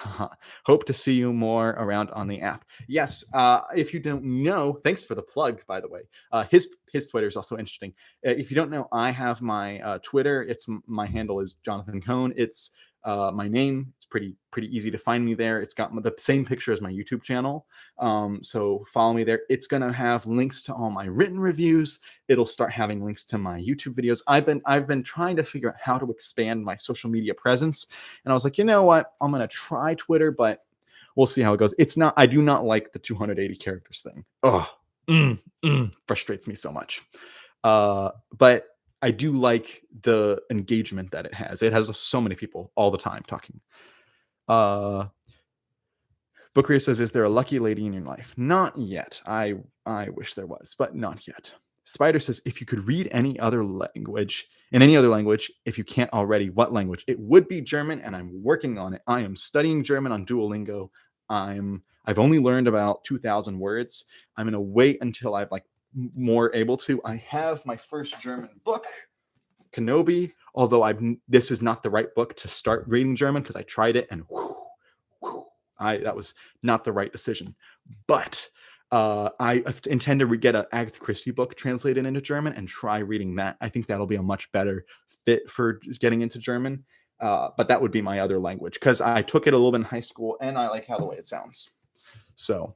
Hope to see you more around on the app. Yes, if you don't know, thanks for the plug, by the way. His his Twitter is also interesting. If you don't know, I have my Twitter. My handle is Jonathan Cohn. It's my name. It's pretty easy to find me there. It's got the same picture as my YouTube channel. So follow me there. It's gonna have links to all my written reviews. It'll start having links to my YouTube videos. I've been trying to figure out how to expand my social media presence, and I was like, you know what? I'm gonna try Twitter, but we'll see how it goes. I do not like the 280 characters thing. Frustrates me so much. But I do like the engagement that it has. It has so many people all the time talking. Book Reader says, is there a lucky lady in your life? Not yet. I wish there was, but not yet. Spider says, if you could read in any other language, if you can't already, what language? It would be German, and I'm working on it. I am studying German on Duolingo. I've only learned about 2,000 words. I'm going to wait until I'm like more able to. I have my first German book, Kenobi, although this is not the right book to start reading German because I tried it and that was not the right decision. But I intend to get an Agatha Christie book translated into German and try reading that. I think that'll be a much better fit for getting into German. But that would be my other language because I took it a little bit in high school and I like how the way it sounds. So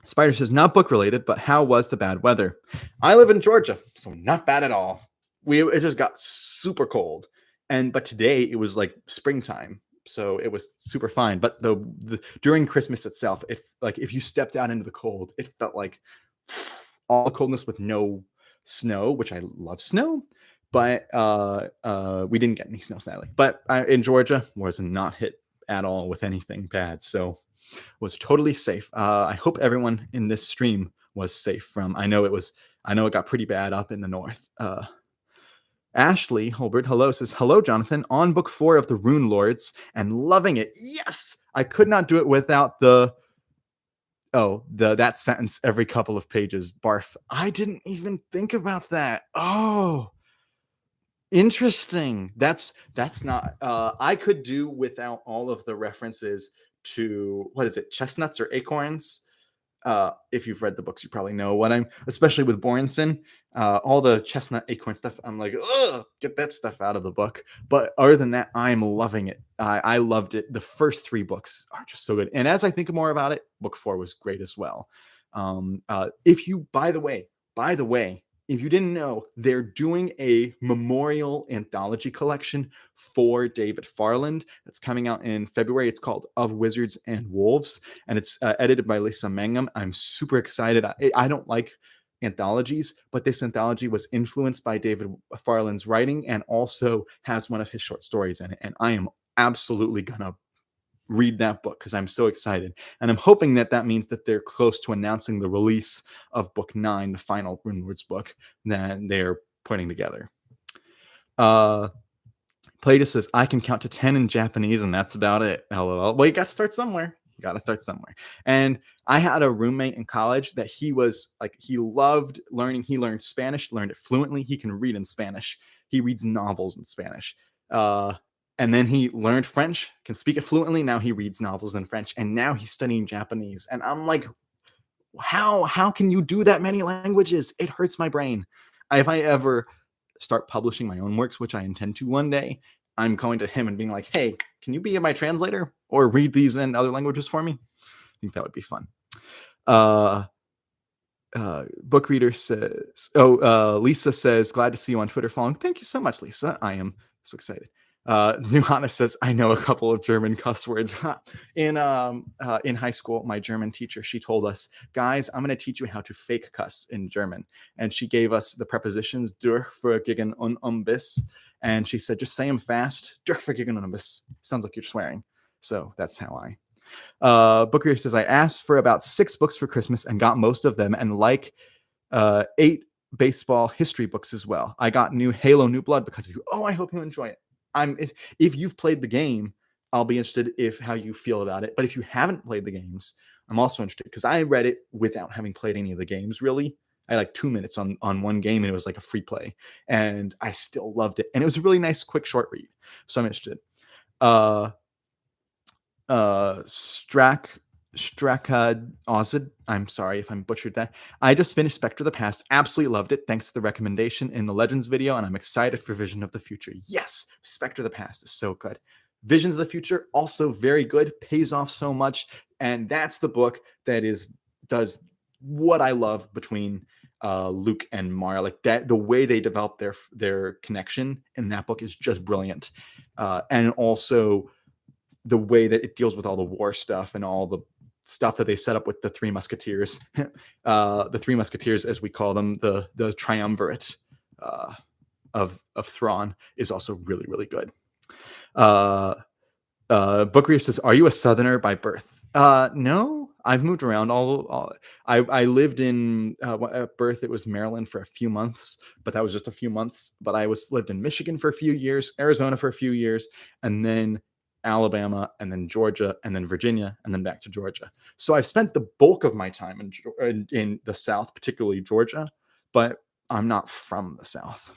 Spider says, not book related, but how was the bad weather? I live in Georgia, so not bad at all. It just got super cold. But today it was like springtime, so it was super fine. But during Christmas itself, if you stepped out into the cold, it felt like all the coldness with no snow, which I love snow. But we didn't get any snow, sadly. But in Georgia, was not hit at all with anything bad, so was totally safe. I hope everyone in this stream was safe from. I know it got pretty bad up in the north. Ashley Holbert, hello, says, hello, Jonathan, on book 4 of the Rune Lords and loving it. Yes, I could not do it without that sentence every couple of pages. Barf. I didn't even think about that. Oh, interesting. That's not. I could do without all of the references to, what is it, chestnuts or acorns? If you've read the books, you probably know what especially with Borenson, all the chestnut acorn stuff. I'm like, ugh, get that stuff out of the book. But other than that, I'm loving it. I loved it. The first 3 books are just so good. And as I think more about it, book 4 was great as well. If you, by the way, if you didn't know, they're doing a memorial anthology collection for David Farland that's coming out in February. It's called Of Wizards and Wolves, and it's edited by Lisa Mangum. I'm super excited. I don't like anthologies, but this anthology was influenced by David Farland's writing and also has one of his short stories in it. And I am absolutely gonna read that book because I'm so excited, and I'm hoping that means that they're close to announcing the release of book 9, the final Rune Lords book that they're putting together. Plato says, I can count to 10 in Japanese and that's about it. LOL. Well, you got to start somewhere. And I had a roommate in college that he loved learning. He learned Spanish, learned it fluently. He can read in Spanish. He reads novels in Spanish. And then he learned French, can speak it fluently. Now he reads novels in French, and now he's studying Japanese. And I'm like, how can you do that many languages? It hurts my brain. If I ever start publishing my own works, which I intend to one day, I'm going to him and being like, hey, can you be my translator or read these in other languages for me? I think that would be fun. Book Reader says, Lisa says, glad to see you on Twitter following. Thank you so much, Lisa. I am so excited. Nuhana says, I know a couple of German cuss words. In high school, my German teacher, she told us, guys, I'm going to teach you how to fake cuss in German. And she gave us the prepositions durch, für, gegen, und, bis. And she said, just say them fast. Durch, für, gegen, und, bis. Sounds like you're swearing. So that's how Booker says, I asked for about 6 books for Christmas and got most of them, and 8 baseball history books as well. I got new Halo New Blood because of you. Oh, I hope you enjoy it. If you've played the game, I'll be interested how you feel about it. But if you haven't played the games, I'm also interested because I read it without having played any of the games, really. I had 2 minutes on one game, and it was like a free play. And I still loved it. And it was a really nice, quick, short read. So I'm interested. Strack Straka Ozid. I'm sorry if I'm butchered that. I just finished Spectre of the Past. Absolutely loved it. Thanks to the recommendation in the Legends video, and I'm excited for Vision of the Future. Yes, Spectre of the Past is so good. Visions of the Future, also very good. Pays off so much. And that's the book that does what I love between Luke and Mara. Like that, the way they develop their connection in that book is just brilliant. And also the way that it deals with all the war stuff and all the stuff that they set up with the Three Musketeers, the Three Musketeers, as we call them, the triumvirate of Thrawn, is also really, really good. Booker says, "Are you a Southerner by birth?" No, I've moved around. I lived in at birth. It was Maryland for a few months, but that was just a few months. But I lived in Michigan for a few years, Arizona for a few years, and then Alabama, and then Georgia, and then Virginia, and then back to Georgia. So I've spent the bulk of my time in the South, particularly Georgia, but I'm not from the South.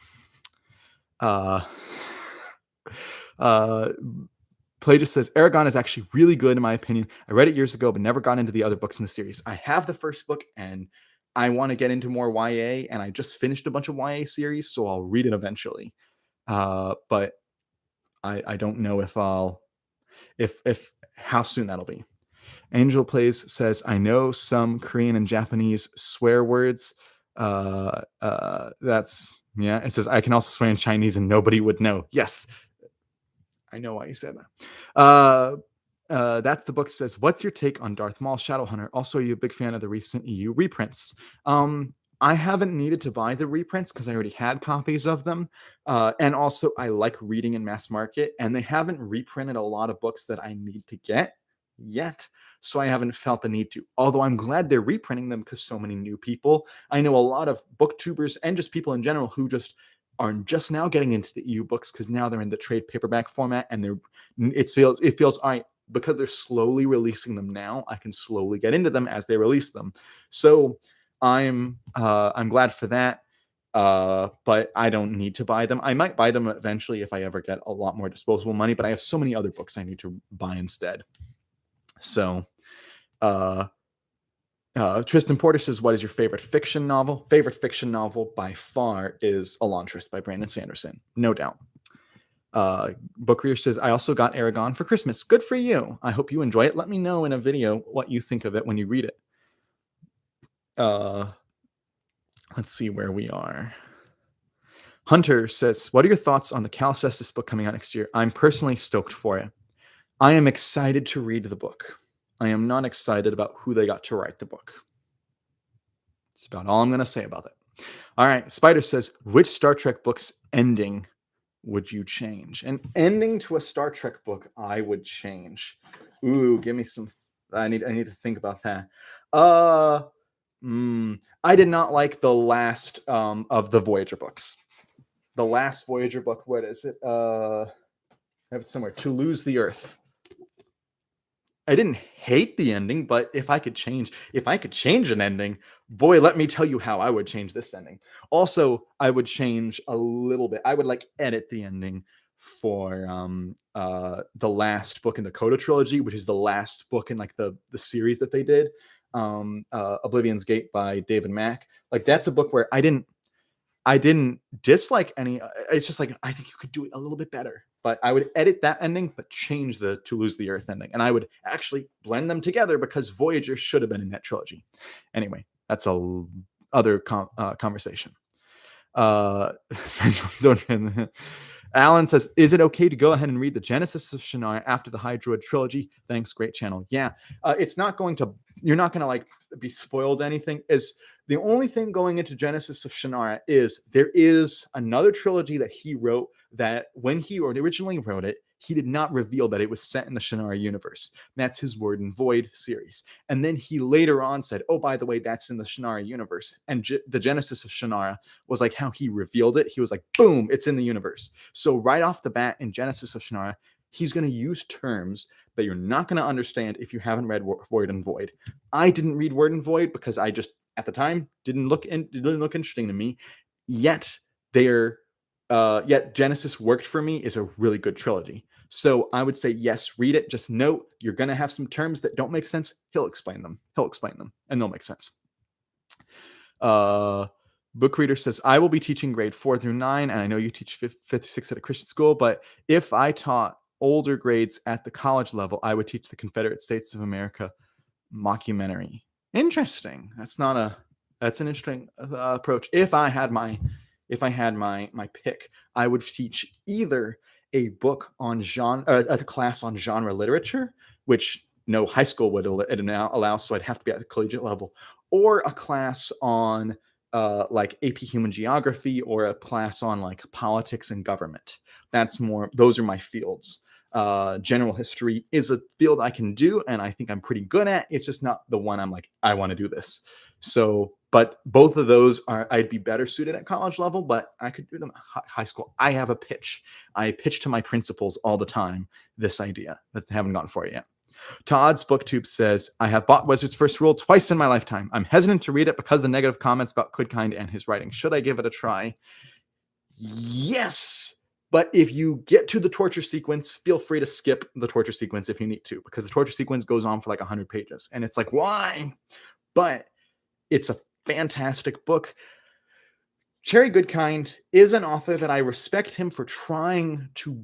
Play just says, Aragon is actually really good in my opinion. I read it years ago, but never got into the other books in the series. I have the first book, and I want to get into more YA, and I just finished a bunch of YA series, so I'll read it eventually. But I don't know if how soon that'll be. Angel Plays says, I know some Korean and Japanese swear words. That's, yeah. It says, I can also swear in Chinese and nobody would know. Yes. I know why you said that. That's the book says, what's your take on Darth Maul Shadowhunter? Also, are you a big fan of the recent EU reprints? I haven't needed to buy the reprints because I already had copies of them. And also, I like reading in mass market, and they haven't reprinted a lot of books that I need to get yet. So I haven't felt the need to. Although I'm glad they're reprinting them because so many new people. I know a lot of booktubers and just people in general who just are just now getting into the EU books because now they're in the trade paperback format, and it feels all right. Because they're slowly releasing them now, I can slowly get into them as they release them. So I'm glad for that, but I don't need to buy them. I might buy them eventually if I ever get a lot more disposable money, but I have so many other books I need to buy instead. So Tristan Porter says, what is your favorite fiction novel? Favorite fiction novel by far is Elantris by Brandon Sanderson, no doubt. Book Reader says, I also got Aragon for Christmas. Good for you. I hope you enjoy it. Let me know in a video what you think of it when you read it. Let's see where we are. Hunter says, what are your thoughts on the Cal Kestis book coming out next year? I'm personally stoked for it. I am excited to read the book. I am not excited about who they got to write the book. That's about all I'm going to say about it. All right. Spider says, which Star Trek book's ending would you change? An ending to a Star Trek book I would change. Ooh, give me some. I need to think about that. I did not like the last of the Voyager books. The last Voyager book, what is it? I have it somewhere. To Lose the Earth. I didn't hate the ending, but if I could change an ending, boy, let me tell you how I would change this ending. Also, I would change a little bit. I would edit the ending for the last book in the Coda trilogy, which is the last book in the series that they did, Oblivion's Gate by David Mack. That's a book where I didn't dislike any. It's just I think you could do it a little bit better. But I would edit that ending, but change the To Lose the Earth ending. And I would actually blend them together because Voyager should have been in that trilogy. Anyway, that's other conversation. Alan says, is it okay to go ahead and read the Genesis of Shannara after the High Druid trilogy? Thanks, great channel. Yeah, it's not going to, you're not going to be spoiled anything. Is the only thing going into Genesis of Shannara is there is another trilogy that he wrote that when he originally wrote it, he did not reveal that it was set in the Shannara universe. That's his Word and Void series. And then he later on said, oh, by the way, that's in the Shannara universe. And the Genesis of Shannara was how he revealed it. He was boom, it's in the universe. So right off the bat in Genesis of Shannara, he's going to use terms that you're not going to understand if you haven't read Word and Void. I didn't read Word and Void because I just, at the time, didn't look interesting to me. Yet Genesis worked for me is a really good trilogy. So I would say, yes, read it. Just note you're going to have some terms that don't make sense. He'll explain them, and they'll make sense. Book Reader says, I will be teaching grade 4 through 9, and I know you teach fifth, 6th at a Christian school, but if I taught older grades at the college level, I would teach the Confederate States of America mockumentary. Interesting. That's an interesting approach. If I had my pick, I would teach either a book on a class on genre literature, which no high school would allow, so I'd have to be at the collegiate level, or a class on like AP Human Geography, or a class on like politics and government. Those are my fields. General history is a field I can do, and I think I'm pretty good at. It's just not the one I'm like, I want to do this. So, but both of those I'd be better suited at college level, but I could do them at high school. I have a pitch. I pitch to my principals all the time this idea that I haven't gotten for it yet. Todd's BookTube says, I have bought Wizard's First Rule twice in my lifetime. I'm hesitant to read it because of the negative comments about Goodkind and his writing. Should I give it a try? Yes. But if you get to the torture sequence, feel free to skip the torture sequence if you need to, because the torture sequence goes on for like 100 pages. And it's like, why? But it's a fantastic book. Cherry Goodkind is an author that I respect him for trying to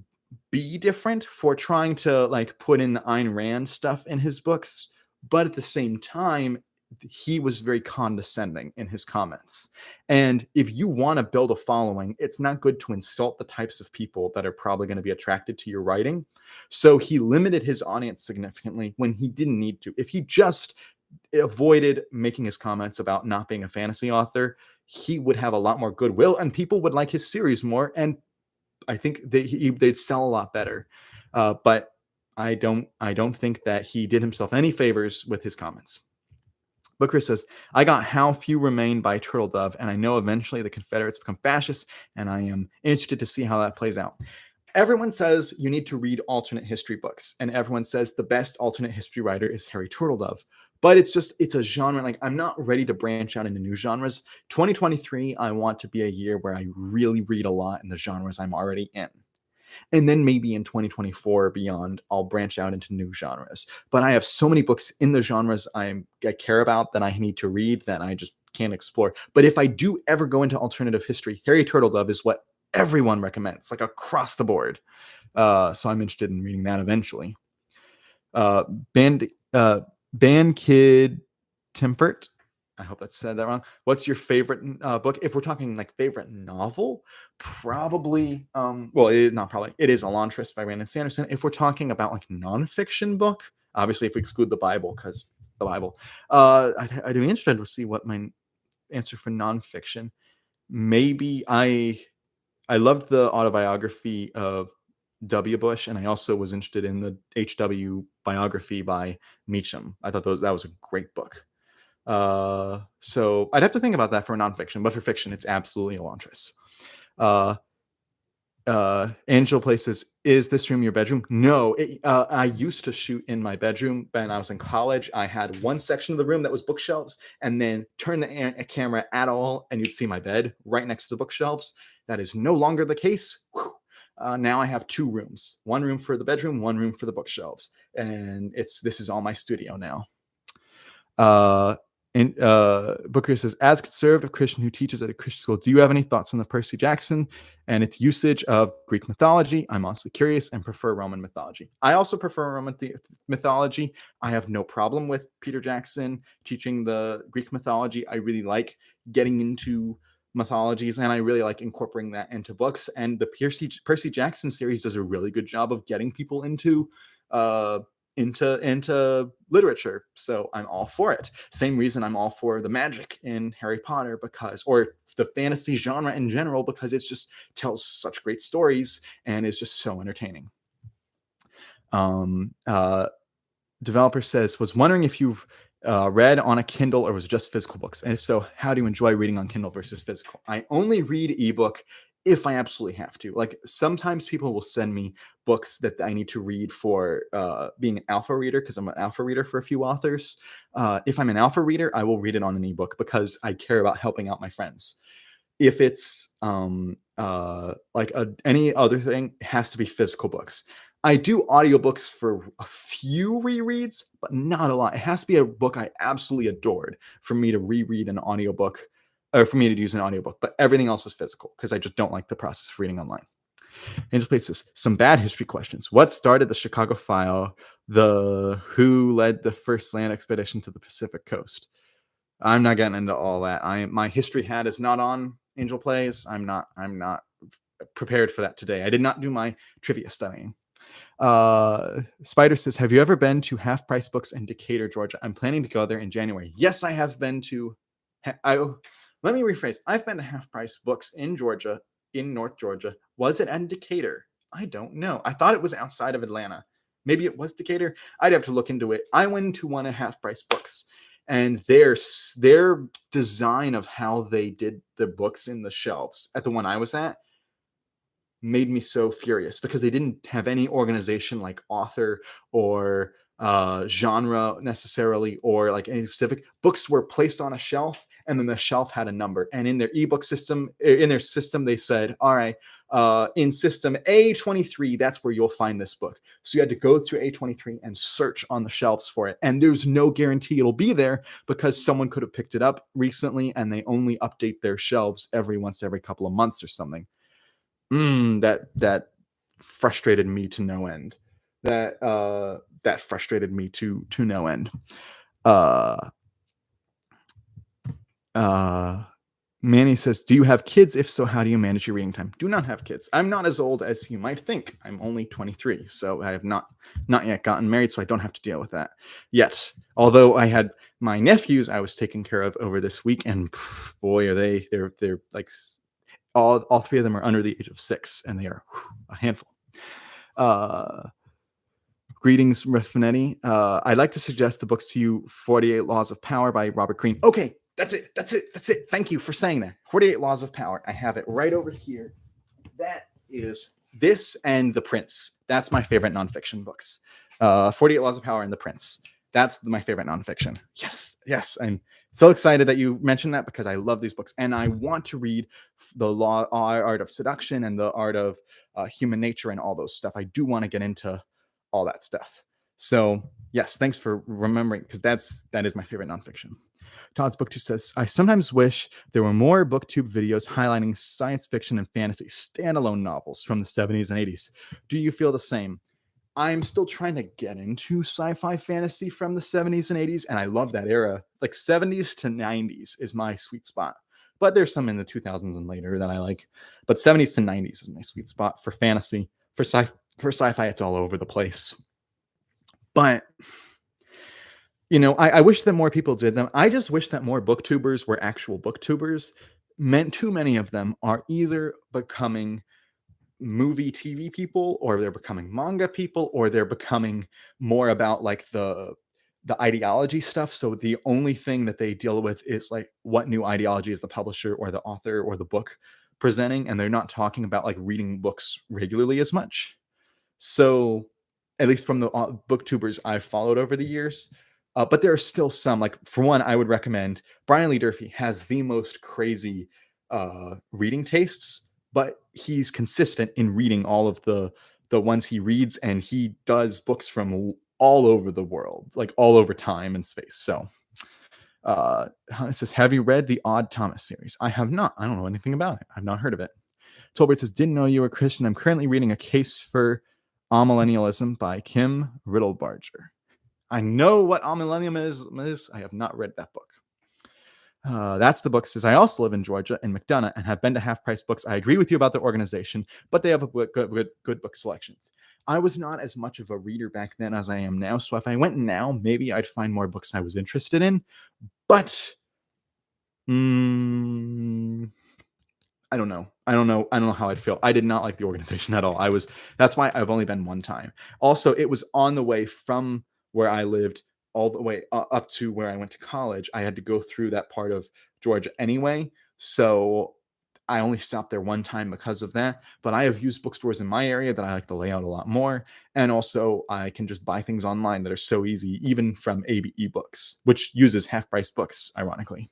be different, for trying to like put in the Ayn Rand stuff in his books. But at the same time, he was very condescending in his comments. And if you want to build a following, it's not good to insult the types of people that are probably going to be attracted to your writing. So he limited his audience significantly when he didn't need to. If he just avoided making his comments about not being a fantasy author, he would have a lot more goodwill and people would like his series more. And I think they'd sell a lot better. But I don't think that he did himself any favors with his comments. Booker says, I got How Few Remain by Turtle Dove, and I know eventually the Confederates become fascists, and I am interested to see how that plays out. Everyone says you need to read alternate history books, and everyone says the best alternate history writer is Harry Turtledove. But it's a genre, like I'm not ready to branch out into new genres. 2023, I want to be a year where I really read a lot in the genres I'm already in. And then maybe in 2024 or beyond, I'll branch out into new genres. But I have so many books in the genres I care about that I need to read that I just can't explore. But if I do ever go into alternative history, Harry Turtledove is what everyone recommends, like across the board. So I'm interested in reading that eventually. Band Kid Tempert, I hope I said that wrong. What's your favorite book? If we're talking like favorite novel, probably, it is Elantris by Brandon Sanderson. If we're talking about like nonfiction book, obviously if we exclude the Bible, because it's the Bible, I'd be interested to see what my answer for nonfiction. Maybe I loved the autobiography of W. Bush, and I also was interested in the H.W. biography by Meacham. I thought that was a great book. So I'd have to think about that for nonfiction, but for fiction, it's absolutely Elantris. Angel places, is this room your bedroom? No, I used to shoot in my bedroom when I was in college. I had one section of the room that was bookshelves, and then turn the camera at all, and you'd see my bed right next to the bookshelves. That is no longer the case. Now I have two rooms, one room for the bedroom, one room for the bookshelves. And this is all my studio now. Booker says, as a conservative Christian who teaches at a Christian school, do you have any thoughts on the Percy Jackson and its usage of Greek mythology? I'm honestly curious and prefer Roman mythology. I also prefer Roman mythology. I have no problem with Peter Jackson teaching the Greek mythology. I really like getting into mythologies, and I really like incorporating that into books. And the Percy Jackson series does a really good job of getting people into literature. So I'm all for it. Same reason I'm all for the magic in Harry Potter, or the fantasy genre in general, because it just tells such great stories and is just so entertaining. Developer says, was wondering if you've read on a Kindle or was it just physical books? And if so, how do you enjoy reading on Kindle versus physical? I only read ebook if I absolutely have to. Like sometimes people will send me books that I need to read for being an alpha reader, because I'm an alpha reader for a few authors. If I'm an alpha reader, I will read it on an ebook because I care about helping out my friends. If it's any other thing, it has to be physical books. I do audiobooks for a few rereads, but not a lot. It has to be a book I absolutely adored for me to reread an audiobook or for me to use an audiobook, but everything else is physical because I just don't like the process of reading online. Angel Places, some bad history questions. What started the Chicago File? Who led the first land expedition to the Pacific coast? I'm not getting into all that. My history hat is not on Angel Plays. I'm not prepared for that today. I did not do my trivia studying. Spider says, have you ever been to Half Price Books in Decatur, Georgia? I'm planning to go there in January. Yes, I have been to. Let me rephrase. I've been to Half Price Books in Georgia, in North Georgia. Was it in Decatur? I don't know. I thought it was outside of Atlanta. Maybe it was Decatur. I'd have to look into it. I went to one of Half Price Books, and their design of how they did the books in the shelves at the one I was at made me so furious because they didn't have any organization like author or genre necessarily, or like any specific. Books were placed on a shelf, and then the shelf had a number, and in their ebook system, they said, all right, in system A23, that's where you'll find this book. So you had to go through A23 and search on the shelves for it, and there's no guarantee it'll be there because someone could have picked it up recently, and they only update their shelves every couple of months or something. That frustrated me to no end. That frustrated me to no end. Manny says, do you have kids? If so, how do you manage your reading time? Do not have kids. I'm not as old as you might think. I'm only 23, so I have not yet gotten married, so I don't have to deal with that yet. Although I had my nephews I was taking care of over this week, and boy, are they're like all three of them are under the age of 6, and they are a handful. Greetings, Raffinetti. I'd like to suggest the books to you, 48 Laws of Power by Robert Greene. Okay, that's it. Thank you for saying that. 48 Laws of Power. I have it right over here. That is this and The Prince. That's my favorite nonfiction books. 48 Laws of Power and The Prince. That's my favorite nonfiction. Yes. I'm so excited that you mentioned that because I love these books, and I want to read the art of seduction and the art of human nature and all those stuff. I do want to get into all that stuff. So yes, thanks for remembering, because that is my favorite nonfiction. Todd's Booktube says, I sometimes wish there were more booktube videos highlighting science fiction and fantasy standalone novels from the 70s and 80s. Do you feel the same? I'm still trying to get into sci-fi fantasy from the 70s and 80s, and I love that era. Like 70s to 90s is my sweet spot. But there's some in the 2000s and later that I like. But 70s to 90s is my sweet spot for fantasy. For sci-fi, it's all over the place. But I wish that more people did them. I just wish that more booktubers were actual booktubers. Too many of them are either becoming movie TV people, or they're becoming manga people, or they're becoming more about like the ideology stuff. So the only thing that they deal with is like what new ideology is the publisher or the author or the book presenting, and they're not talking about like reading books regularly as much. So at least from the booktubers I've followed over the years. But there are still some, like for one, I would recommend Brian Lee Durfee has the most crazy reading tastes, but he's consistent in reading all of the ones he reads, and he does books from all over the world, like all over time and space. So it says, have you read the Odd Thomas series? I have not. I don't know anything about it. I've not heard of it. Tolbert says, didn't know you were Christian. I'm currently reading A Case for Amillennialism by Kim Riddlebarger. I know what amillennialism is. I have not read that book. That's the book. Says, I also live in Georgia, in McDonough, and have been to Half Price Books. I agree with you about the organization, but they have a good book selections. I was not as much of a reader back then as I am now, so if I went now, maybe I'd find more books I was interested in. But I don't know. I don't know how I'd feel. I did not like the organization at all. That's why I've only been one time. Also, it was on the way from where I lived all the way up to where I went to college. I had to go through that part of Georgia anyway. So I only stopped there one time because of that. But I have used bookstores in my area that I like the layout a lot more. And also I can just buy things online that are so easy, even from ABE Books, which uses Half Price Books, ironically.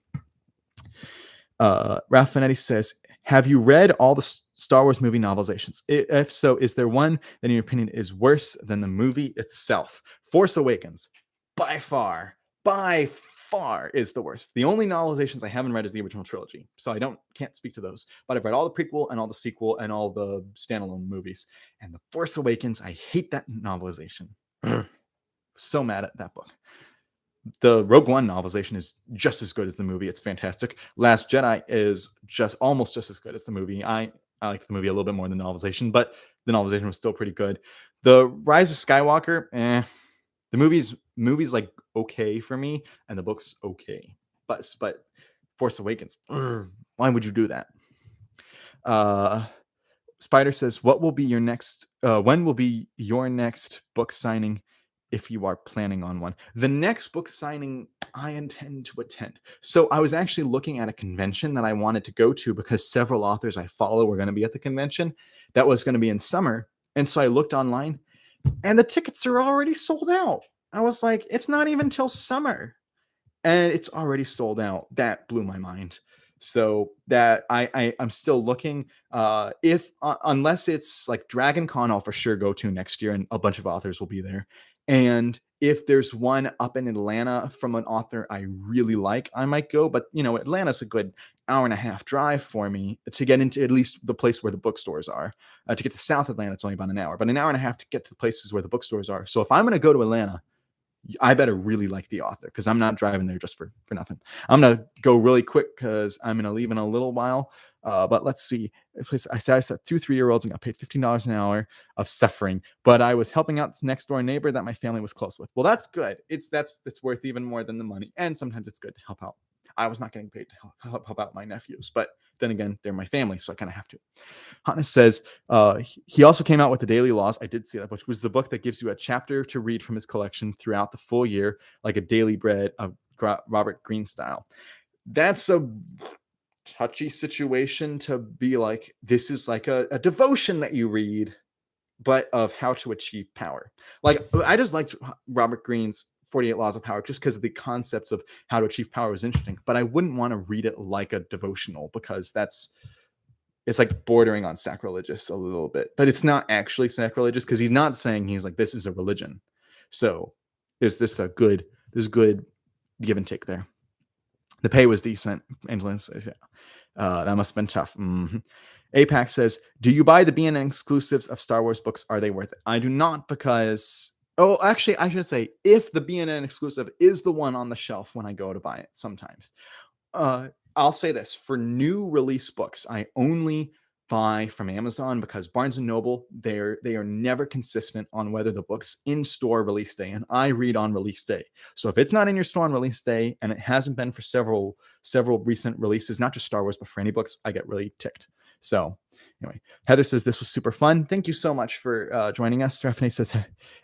Raffinetti says, have you read all the Star Wars movie novelizations? If so, is there one that in your opinion is worse than the movie itself? Force Awakens, by far is the worst. The only novelizations I haven't read is the original trilogy, so I can't speak to those. But I've read all the prequel and all the sequel and all the standalone movies. And the Force Awakens, I hate that novelization. So mad at that book. The Rogue One novelization is just as good as the movie. It's fantastic. Last Jedi is almost just as good as the movie. I like the movie a little bit more than the novelization, but the novelization was still pretty good. The Rise of Skywalker, the movie's like okay for me, and the book's okay. But Force Awakens, why would you do that? Spider says, "What will be your next? When will be your next book signing, if you are planning on one?" The next book signing I intend to attend. So I was actually looking at a convention that I wanted to go to because several authors I follow were going to be at the convention. That was going to be in summer, and so I looked online, and the tickets are already sold out. I was like, it's not even till summer, and it's already sold out. That blew my mind. So that I'm still looking. If unless it's like Dragon Con, I'll for sure go to next year, and a bunch of authors will be there. And if there's one up in Atlanta from an author I really like, I might go. But Atlanta's a good hour and a half drive for me to get into at least the place where the bookstores are. To get to South Atlanta, it's only about an hour, but an hour and a half to get to the places where the bookstores are. So if I'm going to go to Atlanta, I better really like the author, because I'm not driving there just for nothing. I'm going to go really quick because I'm going to leave in a little while. But let's see. I said 2 3-year-olds and got paid $15 an hour of suffering, but I was helping out the next door neighbor that my family was close with. Well, that's good. That's worth even more than the money. And sometimes it's good to help out. I was not getting paid to help out my nephews, but then again, they're my family, so I kind of have to. Hotness says he also came out with the Daily Laws. I did see that, which was the book that gives you a chapter to read from his collection throughout the full year, like a daily bread of Robert Greene style. That's a touchy situation to be like, this is like a devotion that you read, but of how to achieve power. Like, I just liked Robert Greene's 48 Laws of Power just because the concepts of how to achieve power was interesting, but I wouldn't want to read it like a devotional, because it's like bordering on sacrilegious a little bit, but it's not actually sacrilegious because he's not saying he's like, this is a religion. So there's good give and take there. The pay was decent. Angelina says, yeah. That must have been tough. Mm-hmm. APAC says, do you buy the BNN exclusives of Star Wars books? Are they worth it? I do not, because... Oh, actually, I should say, if the BNN exclusive is the one on the shelf when I go to buy it sometimes. I'll say this. For new release books, I only buy from Amazon, because Barnes & Noble, they are never consistent on whether the book's in store release day, and I read on release day. So if it's not in your store on release day, and it hasn't been for several recent releases, not just Star Wars, but for any books, I get really ticked. So anyway, Heather says this was super fun. Thank you so much for joining us. Stephanie says,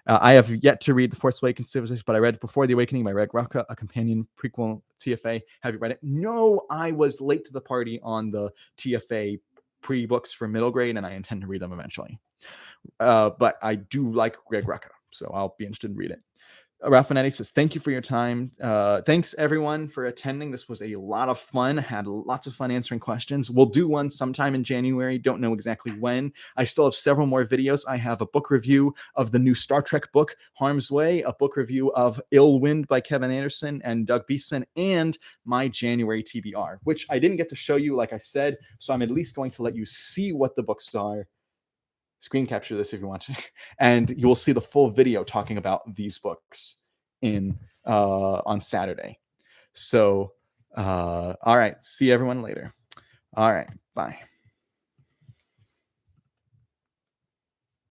I have yet to read The Force Awakens Civilization, but I read Before the Awakening by Greg Rucka, a companion prequel TFA. Have you read it? No, I was late to the party on the TFA pre-books for middle grade, and I intend to read them eventually. But I do like Greg Rucka, so I'll be interested in reading it. Ralph Manetti says, thank you for your time. Thanks, everyone, for attending. This was a lot of fun. Had lots of fun answering questions. We'll do one sometime in January. Don't know exactly when. I still have several more videos. I have a book review of the new Star Trek book, Harm's Way, a book review of Ill Wind by Kevin Anderson and Doug Beeson, and my January TBR, which I didn't get to show you, like I said, so I'm at least going to let you see what the books are. Screen capture this if you want to, and you will see the full video talking about these books on Saturday. So all right, see everyone later. All right, bye.